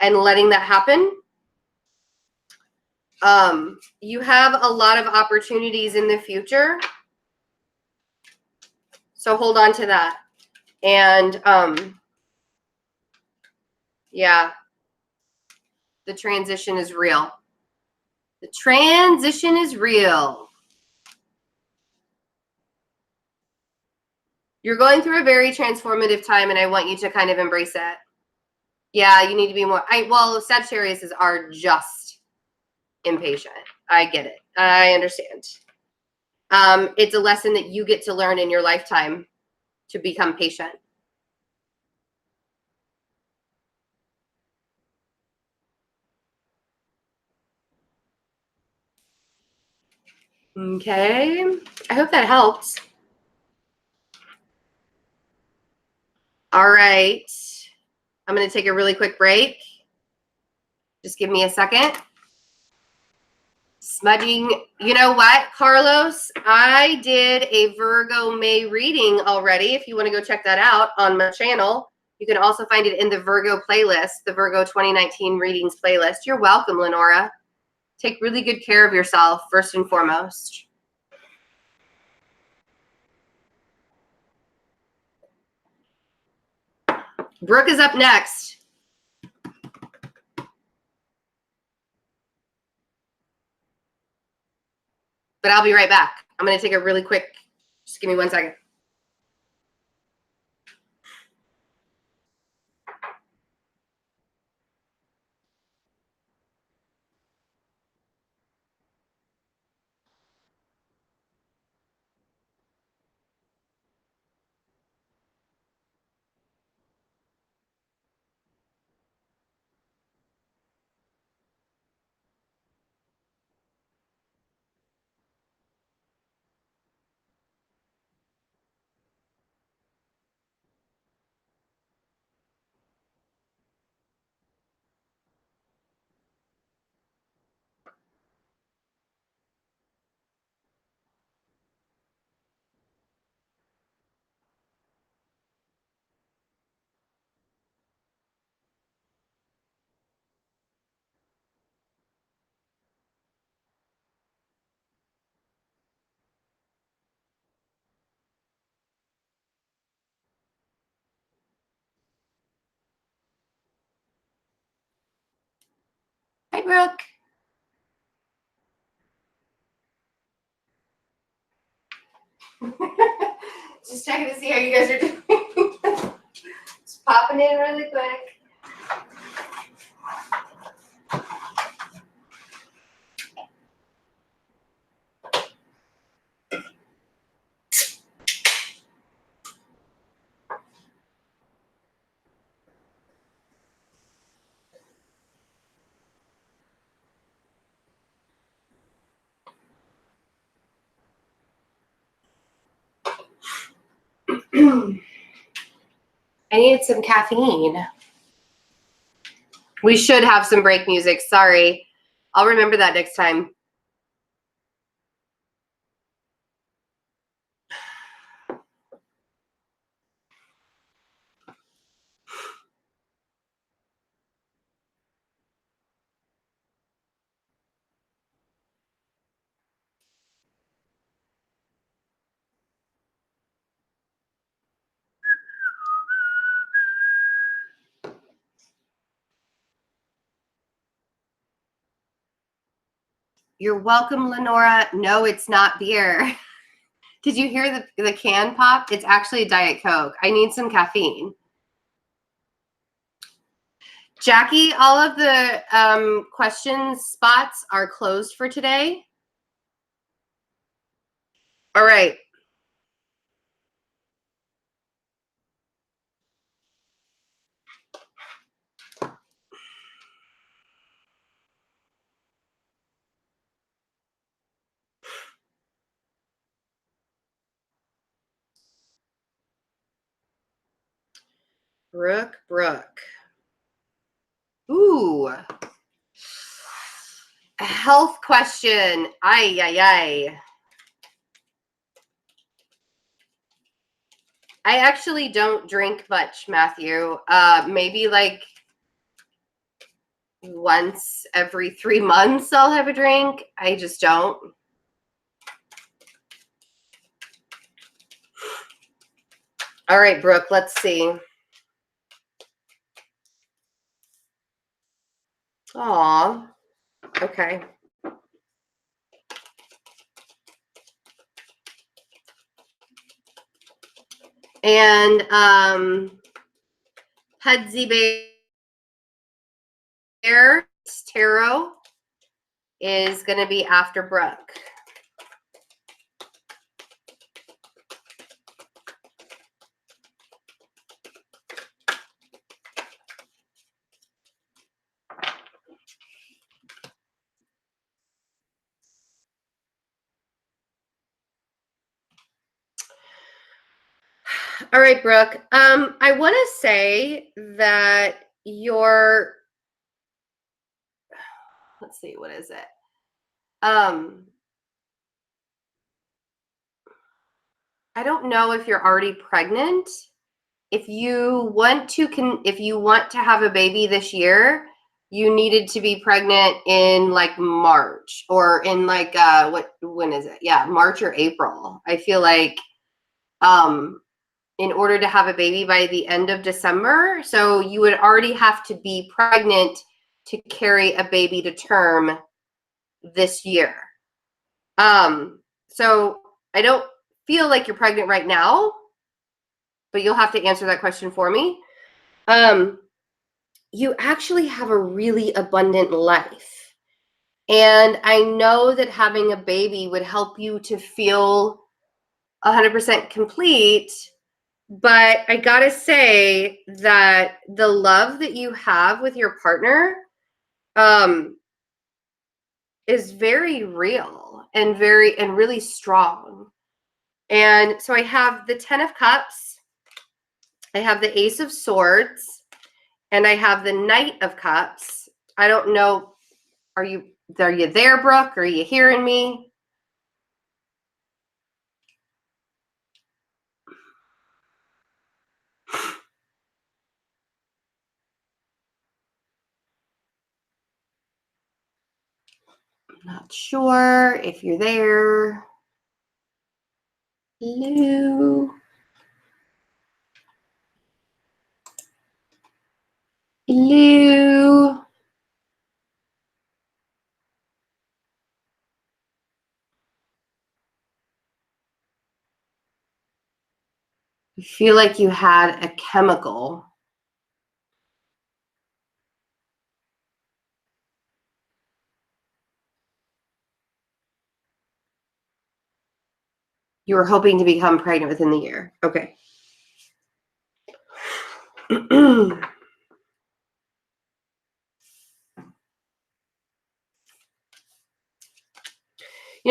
and letting that happen. You have a lot of opportunities in the future, so hold on to that. And yeah, the transition is real. The transition is real. You're going through a very transformative time, and I want you to kind of embrace it. Yeah, you need to be more. Well, Sagittarius are just impatient. I get it. I understand. It's a lesson that you get to learn in your lifetime to become patient. Okay. I hope that helps. All right. I'm going to take a really quick break. Just give me a second. Smudging. You know what, Carlos? I did a Virgo May reading already. If you want to go check that out on my channel, you can also find it in the Virgo playlist, the Virgo 2019 readings playlist. You're welcome, Lenora. Take really good care of yourself, first and foremost. Brooke is up next. But I'll be right back. I'm going to take a really quick, just give me 1 second. Brooke. Just checking to see how you guys are doing. Just popping in really quick. I needed some caffeine. We should have some break music. Sorry. I'll remember that next time. You're welcome, Lenora. No, it's not beer. Did you hear the can pop? It's actually a Diet Coke. I need some caffeine. Jackie, all of the questions spots are closed for today. All right. Brooke. Ooh. A health question. Ay. I actually don't drink much, Matthew. Maybe like once every 3 months I'll have a drink. I just don't. All right, Brooke, let's see. Aw. Okay. And Hudsy Bear Tarot is going to be after Brooke. All right, Brooke. I want to say that your, let's see, what is it? I don't know if you're already pregnant. If you want to have a baby this year, you needed to be pregnant in like March or in like when is it? Yeah, March or April. I feel like in order to have a baby by the end of December. So you would already have to be pregnant to carry a baby to term this year. So I don't feel like you're pregnant right now, but you'll have to answer that question for me. You actually have a really abundant life. And I know that having a baby would help you to feel 100% complete. But I gotta say that the love that you have with your partner is very real and really strong. And so I have the 10 of Cups, I have the Ace of Swords, and I have the Knight of Cups. I don't know, are you there, Brooke? Are you hearing me? I'm not sure if you're there. Hello. Hello. I feel like you had a chemical. You were hoping to become pregnant within the year. Okay. You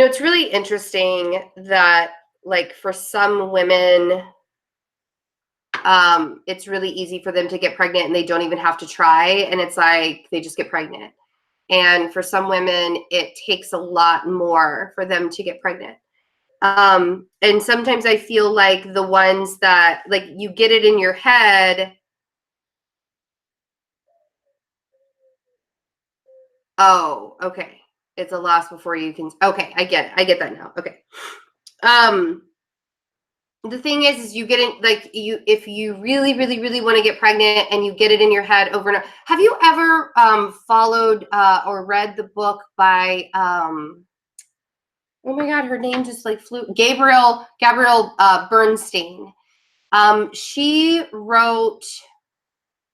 know, it's really interesting that, like, for some women, it's really easy for them to get pregnant and they don't even have to try. And it's like they just get pregnant. And for some women, it takes a lot more for them to get pregnant. And sometimes I feel like the ones that, like, you get it in your head. Oh, okay. It's a loss before you can. Okay, I get it. I get that now. Okay. The thing is you get it, like, you, if you really, really, really want to get pregnant and you get it in your head over and over. Have you ever followed or read the book by oh my God, her name just like flew. Gabrielle Bernstein. She wrote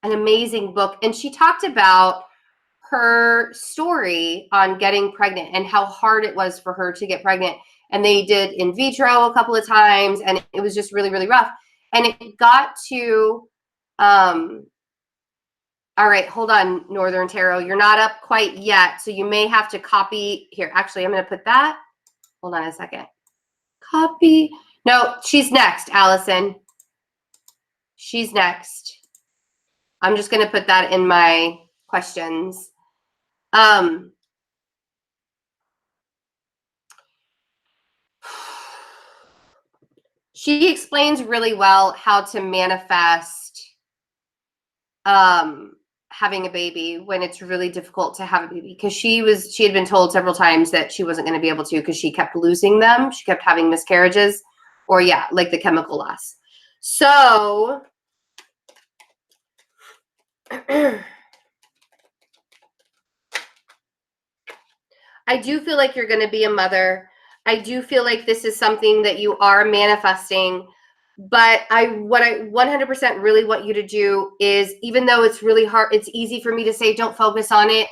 an amazing book, and she talked about her story on getting pregnant and how hard it was for her to get pregnant. And they did in vitro a couple of times, and it was just really, really rough. And it got to, all right, hold on, Northern Tarot. You're not up quite yet, so you may have to copy here. Actually, I'm going to put that. Hold on a second. Copy. No, she's next, Allison. She's next. I'm just going to put that in my questions. She explains really well how to manifest having a baby when it's really difficult to have a baby, because she had been told several times that she wasn't going to be able to because she kept losing them. She kept having miscarriages, or like the chemical loss. So I do feel like you're going to be a mother. I do feel like this is something that you are manifesting. But what I 100% really want you to do is, even though it's really hard, it's easy for me to say, don't focus on it.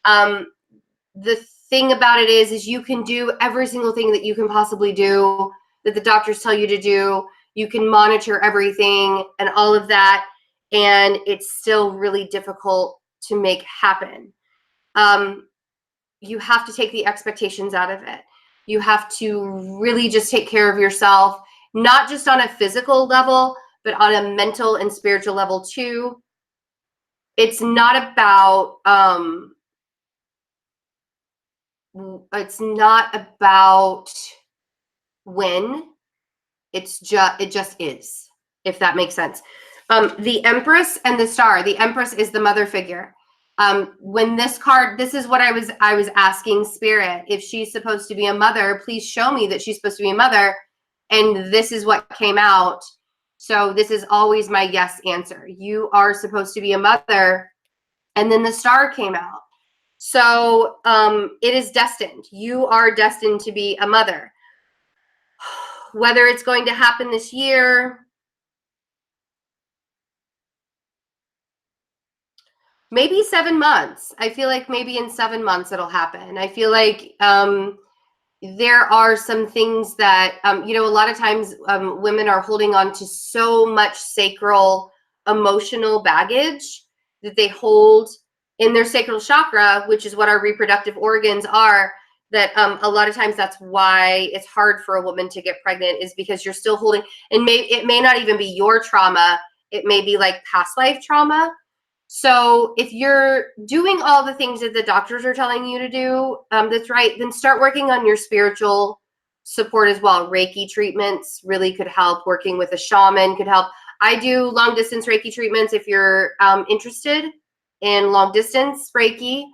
The thing about it is you can do every single thing that you can possibly do, that the doctors tell you to do. You can monitor everything and all of that, and it's still really difficult to make happen. You have to take the expectations out of it. You have to really just take care of yourself, not just on a physical level, but on a mental and spiritual level too. It's not about when. It just is, if that makes sense. The Empress and the Star. The Empress is the mother figure. When this card, this is what I was asking Spirit, if she's supposed to be a mother, please show me that she's supposed to be a mother. And this is what came out. So this is always my yes answer. You are supposed to be a mother. And then the Star came out. So it is destined. You are destined to be a mother. Whether it's going to happen this year, maybe 7 months. I feel like maybe in 7 months it'll happen. I feel like there are some things that, a lot of times women are holding on to so much sacral emotional baggage that they hold in their sacral chakra, which is what our reproductive organs are, that a lot of times that's why it's hard for a woman to get pregnant, is because you're still holding, and it may not even be your trauma. It may be like past life trauma. So if you're doing all the things that the doctors are telling you to do, that's right, then start working on your spiritual support as well. Reiki treatments really could help. Working with a shaman could help. I do long distance Reiki treatments if you're interested in long distance Reiki.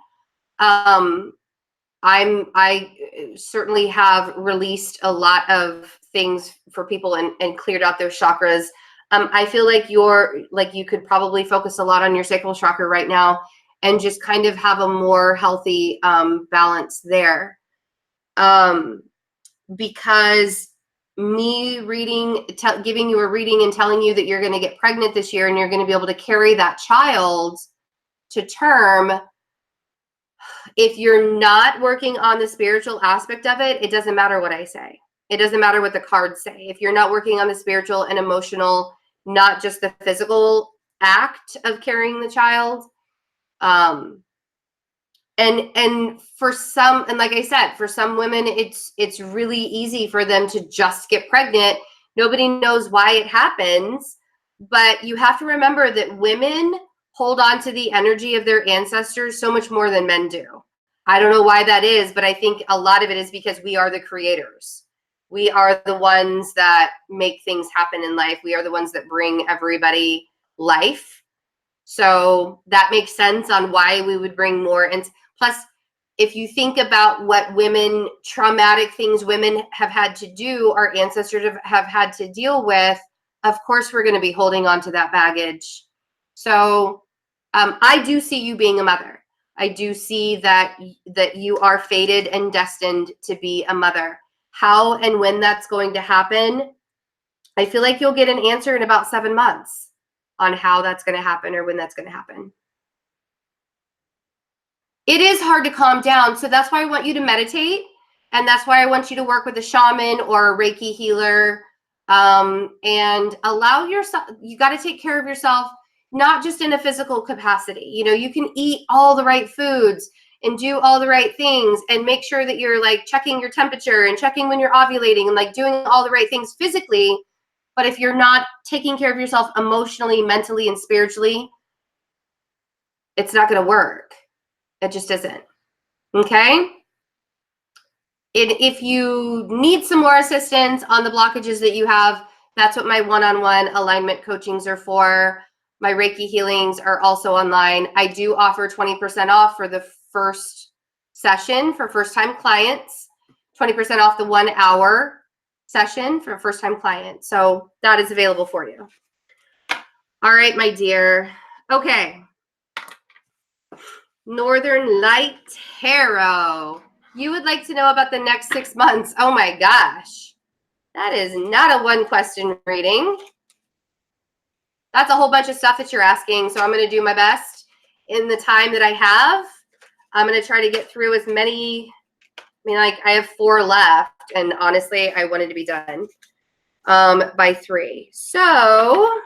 I certainly have released a lot of things for people and cleared out their chakras. I feel like you could probably focus a lot on your sacral chakra right now and just kind of have a more healthy balance there. Because me reading, giving you a reading and telling you that you're going to get pregnant this year and you're going to be able to carry that child to term, if you're not working on the spiritual aspect of it, it doesn't matter what I say. It doesn't matter what the cards say. If you're not working on the spiritual and emotional, not just the physical act of carrying the child, and for some, and like I said, for some women, it's really easy for them to just get pregnant. Nobody knows why it happens, but you have to remember that women hold on to the energy of their ancestors so much more than men do. I don't know why that is, but I think a lot of it is because we are the creators. We are the ones that make things happen in life. We are the ones that bring everybody life. So that makes sense on why we would bring more. And plus, if you think about what women, traumatic things women have had to do, our ancestors have had to deal with, of course, we're going to be holding on to that baggage. So I do see you being a mother. I do see that you are fated and destined to be a mother. How and when that's going to happen, I feel like you'll get an answer in about 7 months on how that's going to happen or when that's going to happen. It is hard to calm down. So that's why I want you to meditate. And that's why I want you to work with a shaman or a Reiki healer, and allow yourself, you got to take care of yourself, not just in a physical capacity. You know, you can eat all the right foods and do all the right things and make sure that you're like checking your temperature and checking when you're ovulating and like doing all the right things physically. But if you're not taking care of yourself emotionally, mentally, and spiritually, it's not going to work. It just isn't. Okay? If you need some more assistance on the blockages that you have, that's what my one-on-one alignment coachings are for. My Reiki healings are also online. I do offer 20% off for the first session for first-time clients, 20% off the 1 hour session for first-time clients. So that is available for you. All right, my dear. Okay. Northern Light Tarot. You would like to know about the next 6 months. Oh my gosh. That is not a one question reading. That's a whole bunch of stuff that you're asking. So I'm going to do my best in the time that I have. I'm going to try to get through as many. I mean, like I have 4 left. And honestly, I wanted to be done by 3. So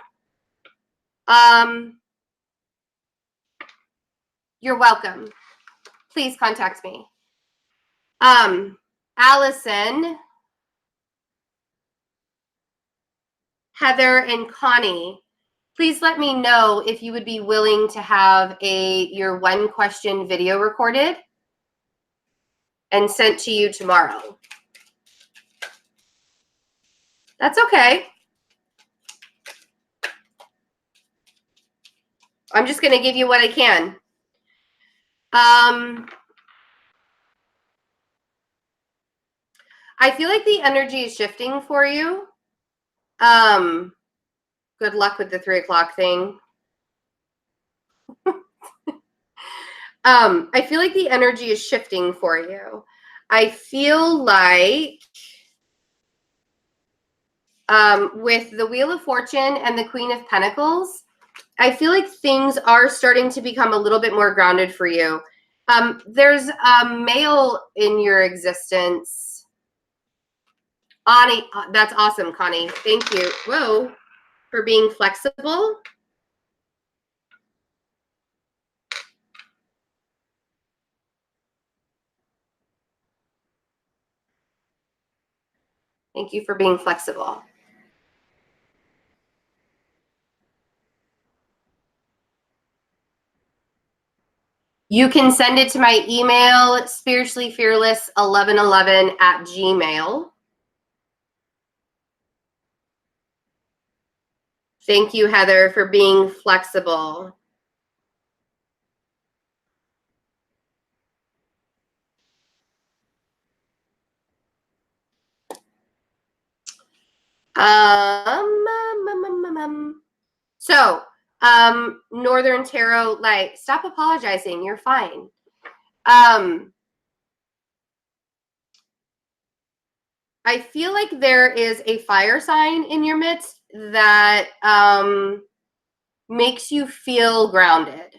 you're welcome. Please contact me. Allison, Heather, and Connie, please let me know if you would be willing to have your 1 question video recorded and sent to you tomorrow. That's okay. I'm just going to give you what I can. I feel like the energy is shifting for you. Good luck with the 3 o'clock thing. I feel like the energy is shifting for you. I feel like with the Wheel of Fortune and the Queen of Pentacles, I feel like things are starting to become a little bit more grounded for you. There's a male in your existence. Ani, that's awesome, Connie. Thank you. Whoa, for being flexible. Thank you for being flexible. You can send it to my email, spirituallyfearless1111@gmail.com. Thank you, Heather, for being flexible. So, Northern Tarot Light, stop apologizing. You're fine. I feel like there is a fire sign in your midst that makes you feel grounded.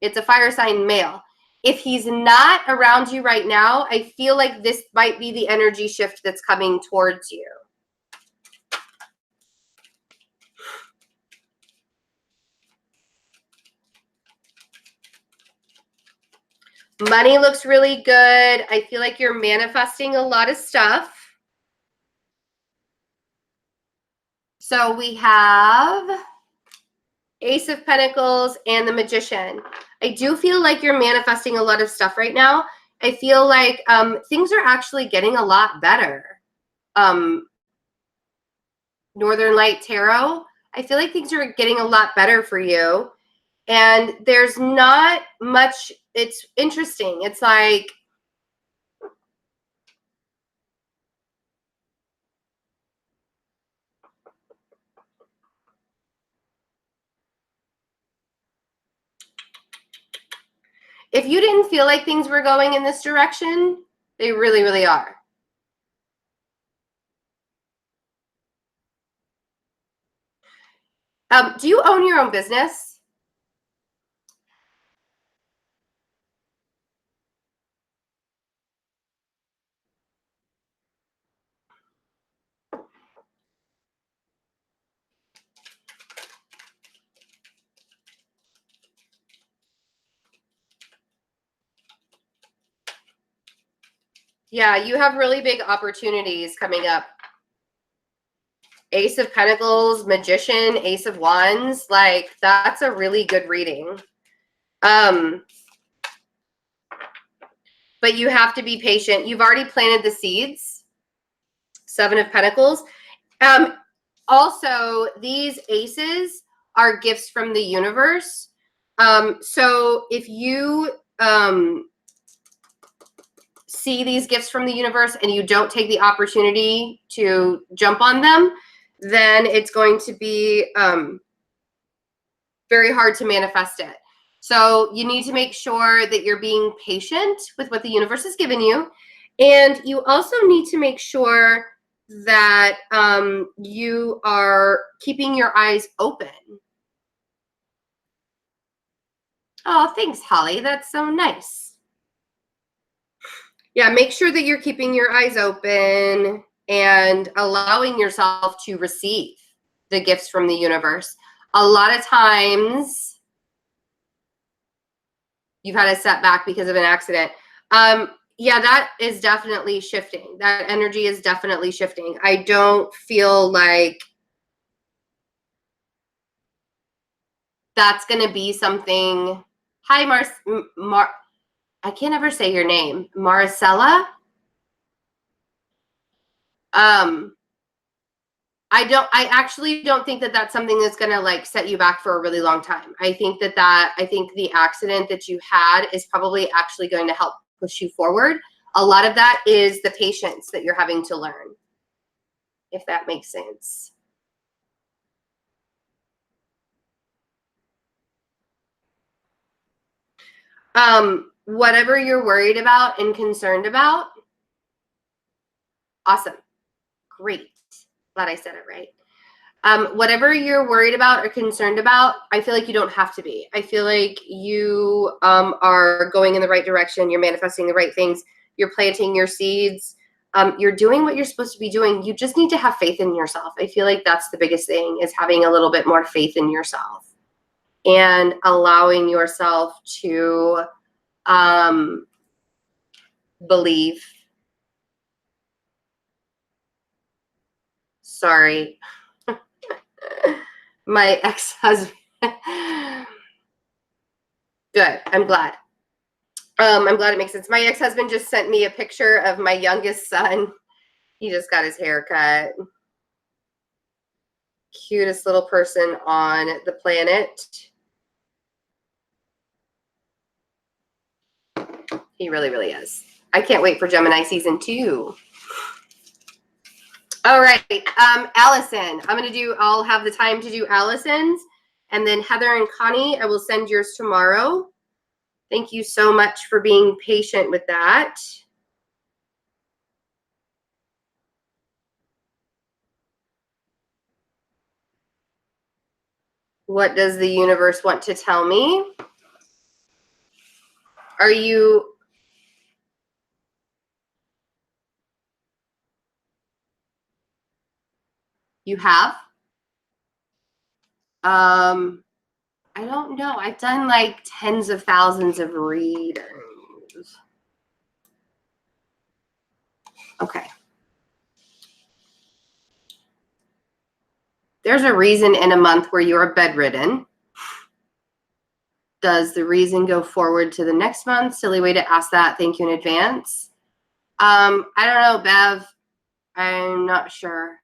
It's a fire sign male. If he's not around you right now, I feel like this might be the energy shift that's coming towards you. Money looks really good. I feel like you're manifesting a lot of stuff. So we have Ace of Pentacles and the Magician. I do feel like you're manifesting a lot of stuff right now. I feel like things are actually getting a lot better. Northern Light Tarot, I feel like things are getting a lot better for you. And there's not much, it's interesting. It's like, if you didn't feel like things were going in this direction, they really, really are. Do you own your own business? Yeah, you have really big opportunities coming up. Ace of Pentacles, Magician, Ace of Wands, like that's a really good reading. But you have to be patient. You've already planted the seeds. Seven of Pentacles. Also, these aces are gifts from the universe. So if you see these gifts from the universe and you don't take the opportunity to jump on them, then it's going to be very hard to manifest it. So you need to make sure that you're being patient with what the universe has given you. And you also need to make sure that you are keeping your eyes open. Oh, thanks, Holly. That's so nice. Yeah, make sure that you're keeping your eyes open and allowing yourself to receive the gifts from the universe. A lot of times you've had a setback because of an accident. Yeah, that is definitely shifting. That energy is definitely shifting. I don't feel like that's going to be something. Hi, I can't ever say your name. Maricela? I actually don't think that that's something that's going to like set you back for a really long time. I think the accident that you had is probably actually going to help push you forward. A lot of that is the patience that you're having to learn, if that makes sense. Whatever you're worried about and concerned about, awesome. Great. Glad I said it right. Whatever you're worried about or concerned about, I feel like you don't have to be. I feel like you are going in the right direction. You're manifesting the right things. You're planting your seeds. You're doing what you're supposed to be doing. You just need to have faith in yourself. I feel like that's the biggest thing, is having a little bit more faith in yourself and allowing yourself to believe. Sorry. My ex-husband. Good. I'm glad. I'm glad it makes sense. My ex-husband just sent me a picture of my youngest son. He just got his hair cut. Cutest little person on the planet. He really, really is. I can't wait for Gemini season 2. All right. Allison. I'll have the time to do Allison's. And then Heather and Connie, I will send yours tomorrow. Thank you so much for being patient with that. What does the universe want to tell me? Are you... You have? I don't know. I've done like tens of thousands of readings. Okay. There's a reason in a month where you're bedridden. Does the reason go forward to the next month? Silly way to ask that. Thank you in advance. I don't know, Bev. I'm not sure.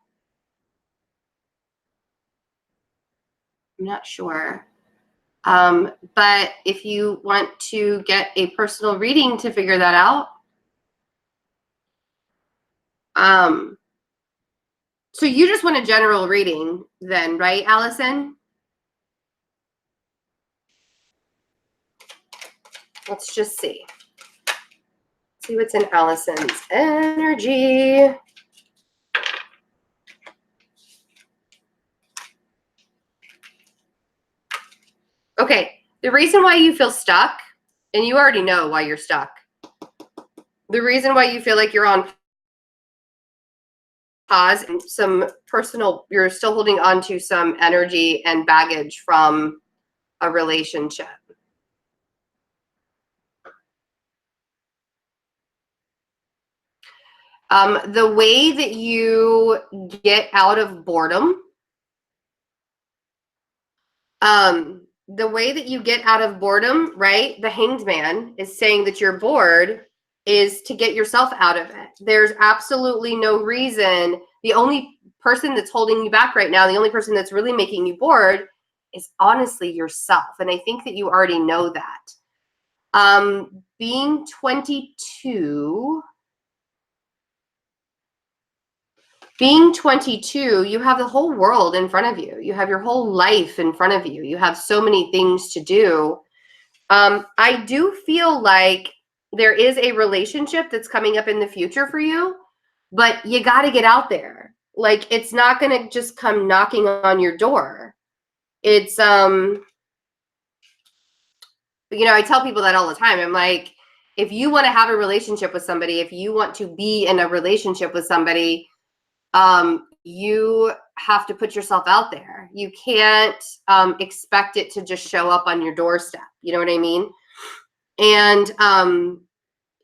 I'm not sure. But if you want to get a personal reading to figure that out, so you just want a general reading then, right, Allison? Let's just see. See what's in Allison's energy. Okay, the reason why you feel stuck, and you already know why you're stuck. The reason why you feel like you're on pause and some personal, you're still holding on to some energy and baggage from a relationship. The way that you get out of boredom, the way that you get out of boredom, right? The Hanged Man is saying that you're bored is to get yourself out of it. There's absolutely no reason. The only person that's holding you back right now, the only person that's really making you bored is honestly yourself. And I think that you already know that. Being 22, you have the whole world in front of you. You have your whole life in front of you. You have so many things to do. I do feel like there is a relationship that's coming up in the future for you, but you got to get out there. Like, it's not going to just come knocking on your door. It's, you know, I tell people that all the time. I'm like, if you want to have a relationship with somebody, if you want to be in a relationship with somebody, you have to put yourself out there. You can't expect it to just show up on your doorstep. You know what I mean? And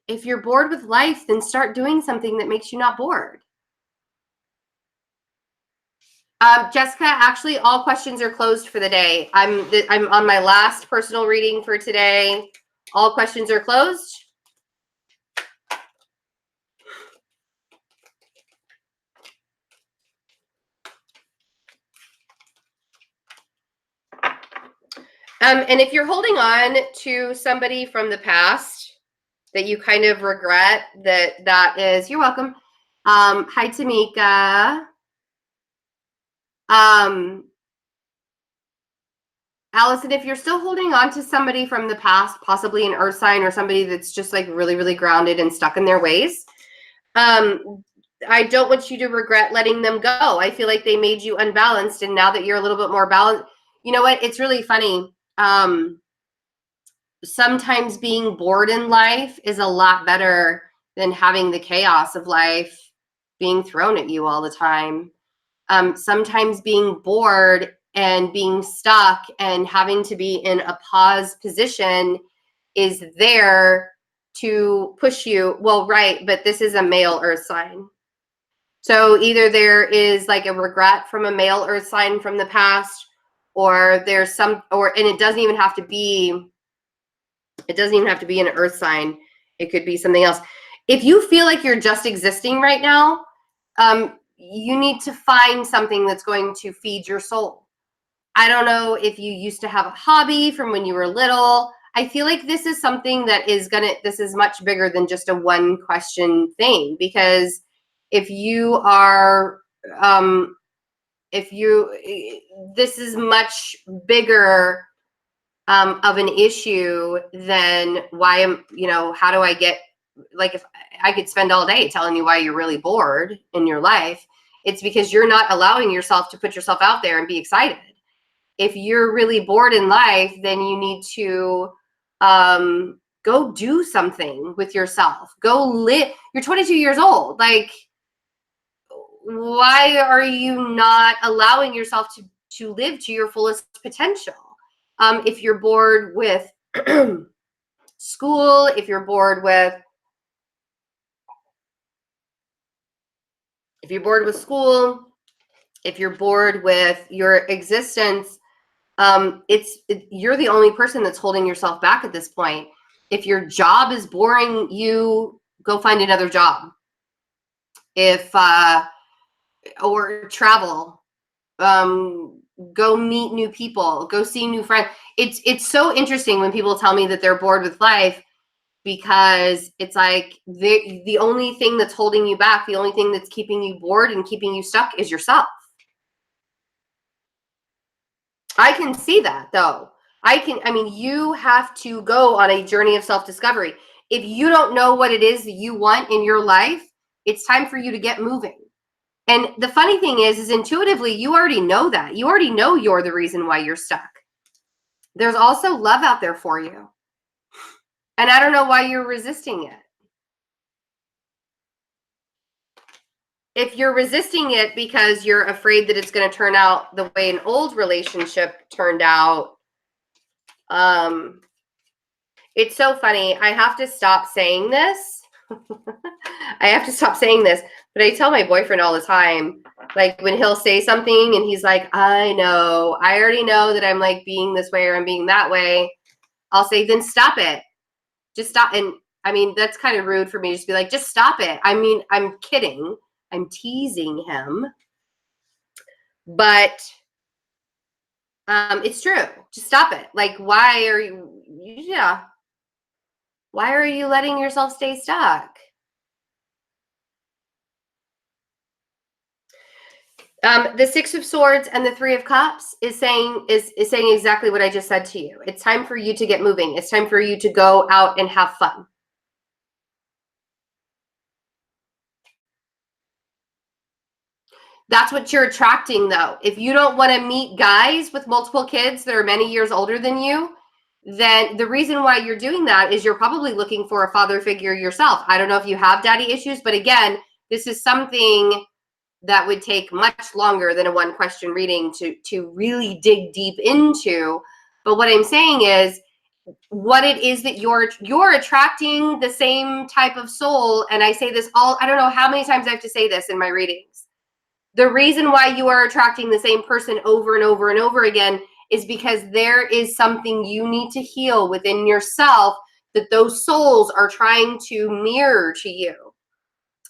if you're bored with life, then start doing something that makes you not bored. Jessica, actually, all questions are closed for the day. I'm on my last personal reading for today. All questions are closed. And if you're holding on to somebody from the past that you kind of regret, that is, you're welcome. Hi, Tamika. Allison, if you're still holding on to somebody from the past, possibly an earth sign or somebody that's just like really, really grounded and stuck in their ways, I don't want you to regret letting them go. I feel like they made you unbalanced, and now that you're a little bit more balanced, you know what? It's really funny. Sometimes being bored in life is a lot better than having the chaos of life being thrown at you all the time. Sometimes being bored and being stuck and having to be in a pause position is there to push you. Well, right, but this is a male earth sign. So either there is like a regret from a male earth sign from the past, or there's some, and it doesn't even have to be an earth sign. It could be something else. If you feel like you're just existing right now, you need to find something that's going to feed your soul. I don't know if you used to have a hobby from when you were little. I feel like this is something that this is much bigger than just a one question thing, because if you are, this is much bigger of an issue than how do I get, like, if I could spend all day telling you why you're really bored in your life, it's because you're not allowing yourself to put yourself out there and be excited. if you're really bored in life, then you need to go do something with yourself. Go live. You're 22 years old. Like, why are you not allowing yourself to live to your fullest potential? If you're bored with school, if you're bored with school, if you're bored with your existence, you're the only person that's holding yourself back at this point. If your job is boring you, go find another job. If or travel, go meet new people, go see new friends. It's so interesting when people tell me that they're bored with life, because it's like the only thing that's holding you back, the only thing that's keeping you bored and keeping you stuck is yourself. I can see that though. I mean, you have to go on a journey of self-discovery. If you don't know what it is that you want in your life, it's time for you to get moving. And the funny thing is intuitively, you already know that. You already know you're the reason why you're stuck. There's also love out there for you. And I don't know why you're resisting it. If you're resisting it because you're afraid that it's going to turn out the way an old relationship turned out, it's so funny. I have to stop saying this. I have to stop saying this, but I tell my boyfriend all the time, like when he'll say something and he's like, I already know that I'm like being this way or I'm being that way. I'll say, then stop it. Just stop. And I mean, that's kind of rude for me to just be like, just stop it. I mean, I'm kidding. I'm teasing him, but it's true. Just stop it. Like, why are you letting yourself stay stuck? The Six of Swords and the Three of Cups is saying exactly what I just said to you. It's time for you to get moving. It's time for you to go out and have fun. That's what you're attracting, though. If you don't want to meet guys with multiple kids that are many years older than you, then the reason why you're doing that is you're probably looking for a father figure yourself. I don't know if you have daddy issues, but again, this is something that would take much longer than a one question reading to really dig deep into. But what I'm saying is, what it is that you're attracting the same type of soul. And I say this I don't know how many times I have to say this in my readings. The reason why you are attracting the same person over and over and over again is because there is something you need to heal within yourself that those souls are trying to mirror to you.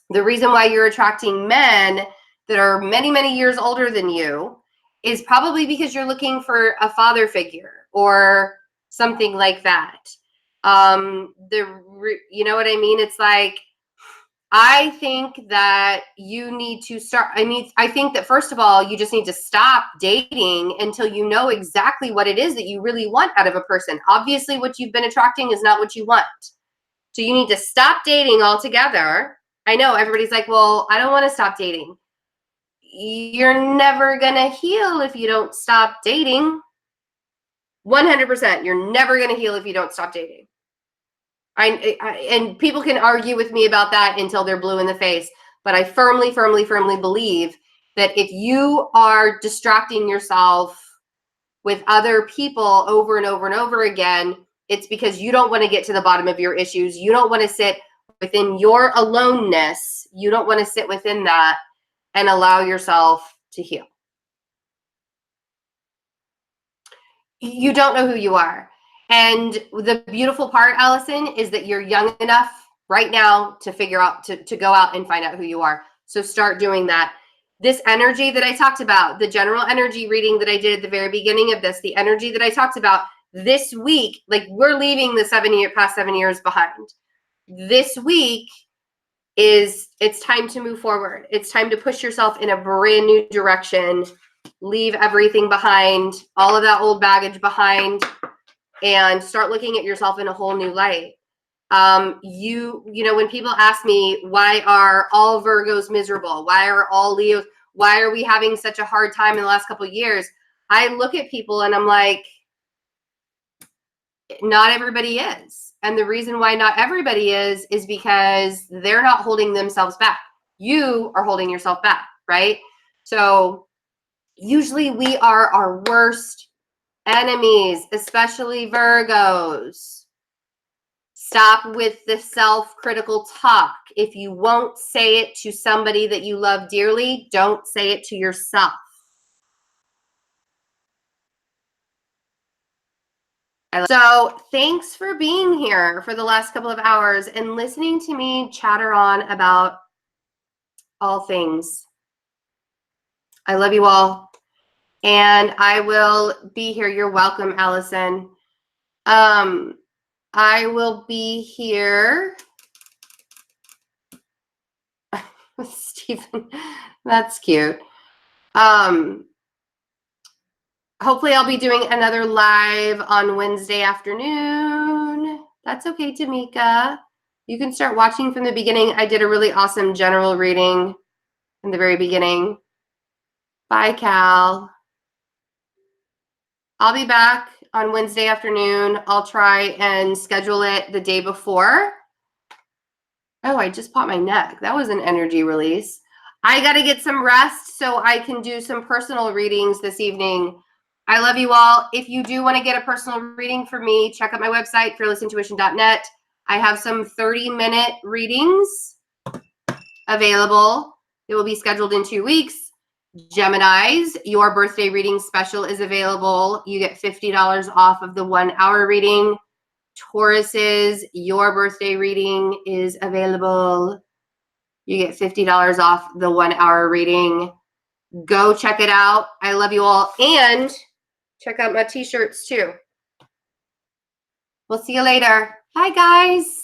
The reason why you're attracting men that are many, many years older than you is probably because you're looking for a father figure or something like that. You know what I mean? It's like, I think that you need to start. I think that first of all, you just need to stop dating until you know exactly what it is that you really want out of a person. Obviously, what you've been attracting is not what you want. So you need to stop dating altogether. I know everybody's like, well, I don't want to stop dating. You're never going to heal if you don't stop dating. 100%. You're never going to heal if you don't stop dating. And people can argue with me about that until they're blue in the face. But I firmly, firmly, firmly believe that if you are distracting yourself with other people over and over and over again, it's because you don't want to get to the bottom of your issues. You don't want to sit within your aloneness. You don't want to sit within that and allow yourself to heal. You don't know who you are. And the beautiful part, Allison, is that you're young enough right now to figure out, to go out and find out who you are. So start doing that. This energy that I talked about, the general energy reading that I did at the very beginning of this, the energy that I talked about this week, like we're leaving the past 7 years behind. This week it's time to move forward. It's time to push yourself in a brand new direction. Leave everything behind, all of that old baggage behind, and start looking at yourself in a whole new light. You know, when people ask me, why are all Virgos miserable? Why are all Leos? Why are we having such a hard time in the last couple of years? I look at people and I'm like, not everybody is. And the reason why not everybody is because they're not holding themselves back. You are holding yourself back, right? So usually we are our worst enemies, especially Virgos. Stop with the self-critical talk. If you won't say it to somebody that you love dearly, don't say it to yourself. So thanks for being here for the last couple of hours and listening to me chatter on about all things. I love you all. And I will be here. You're welcome, Allison. I will be here. Stephen, that's cute. Hopefully I'll be doing another live on Wednesday afternoon. That's okay, Tamika. You can start watching from the beginning. I did a really awesome general reading in the very beginning. Bye, Cal. I'll be back on Wednesday afternoon. I'll try and schedule it the day before. Oh, I just popped my neck. That was an energy release. I got to get some rest so I can do some personal readings this evening. I love you all. If you do want to get a personal reading from me, check out my website, fearlessintuition.net. I have some 30-minute readings available. It will be scheduled in 2 weeks. Geminis, your birthday reading special is available. You get $50 off of the 1-hour reading. Tauruses, your birthday reading is available. You get $50 off the 1-hour reading. Go check it out. I love you all. And check out my t-shirts too. We'll see you later. Bye, guys.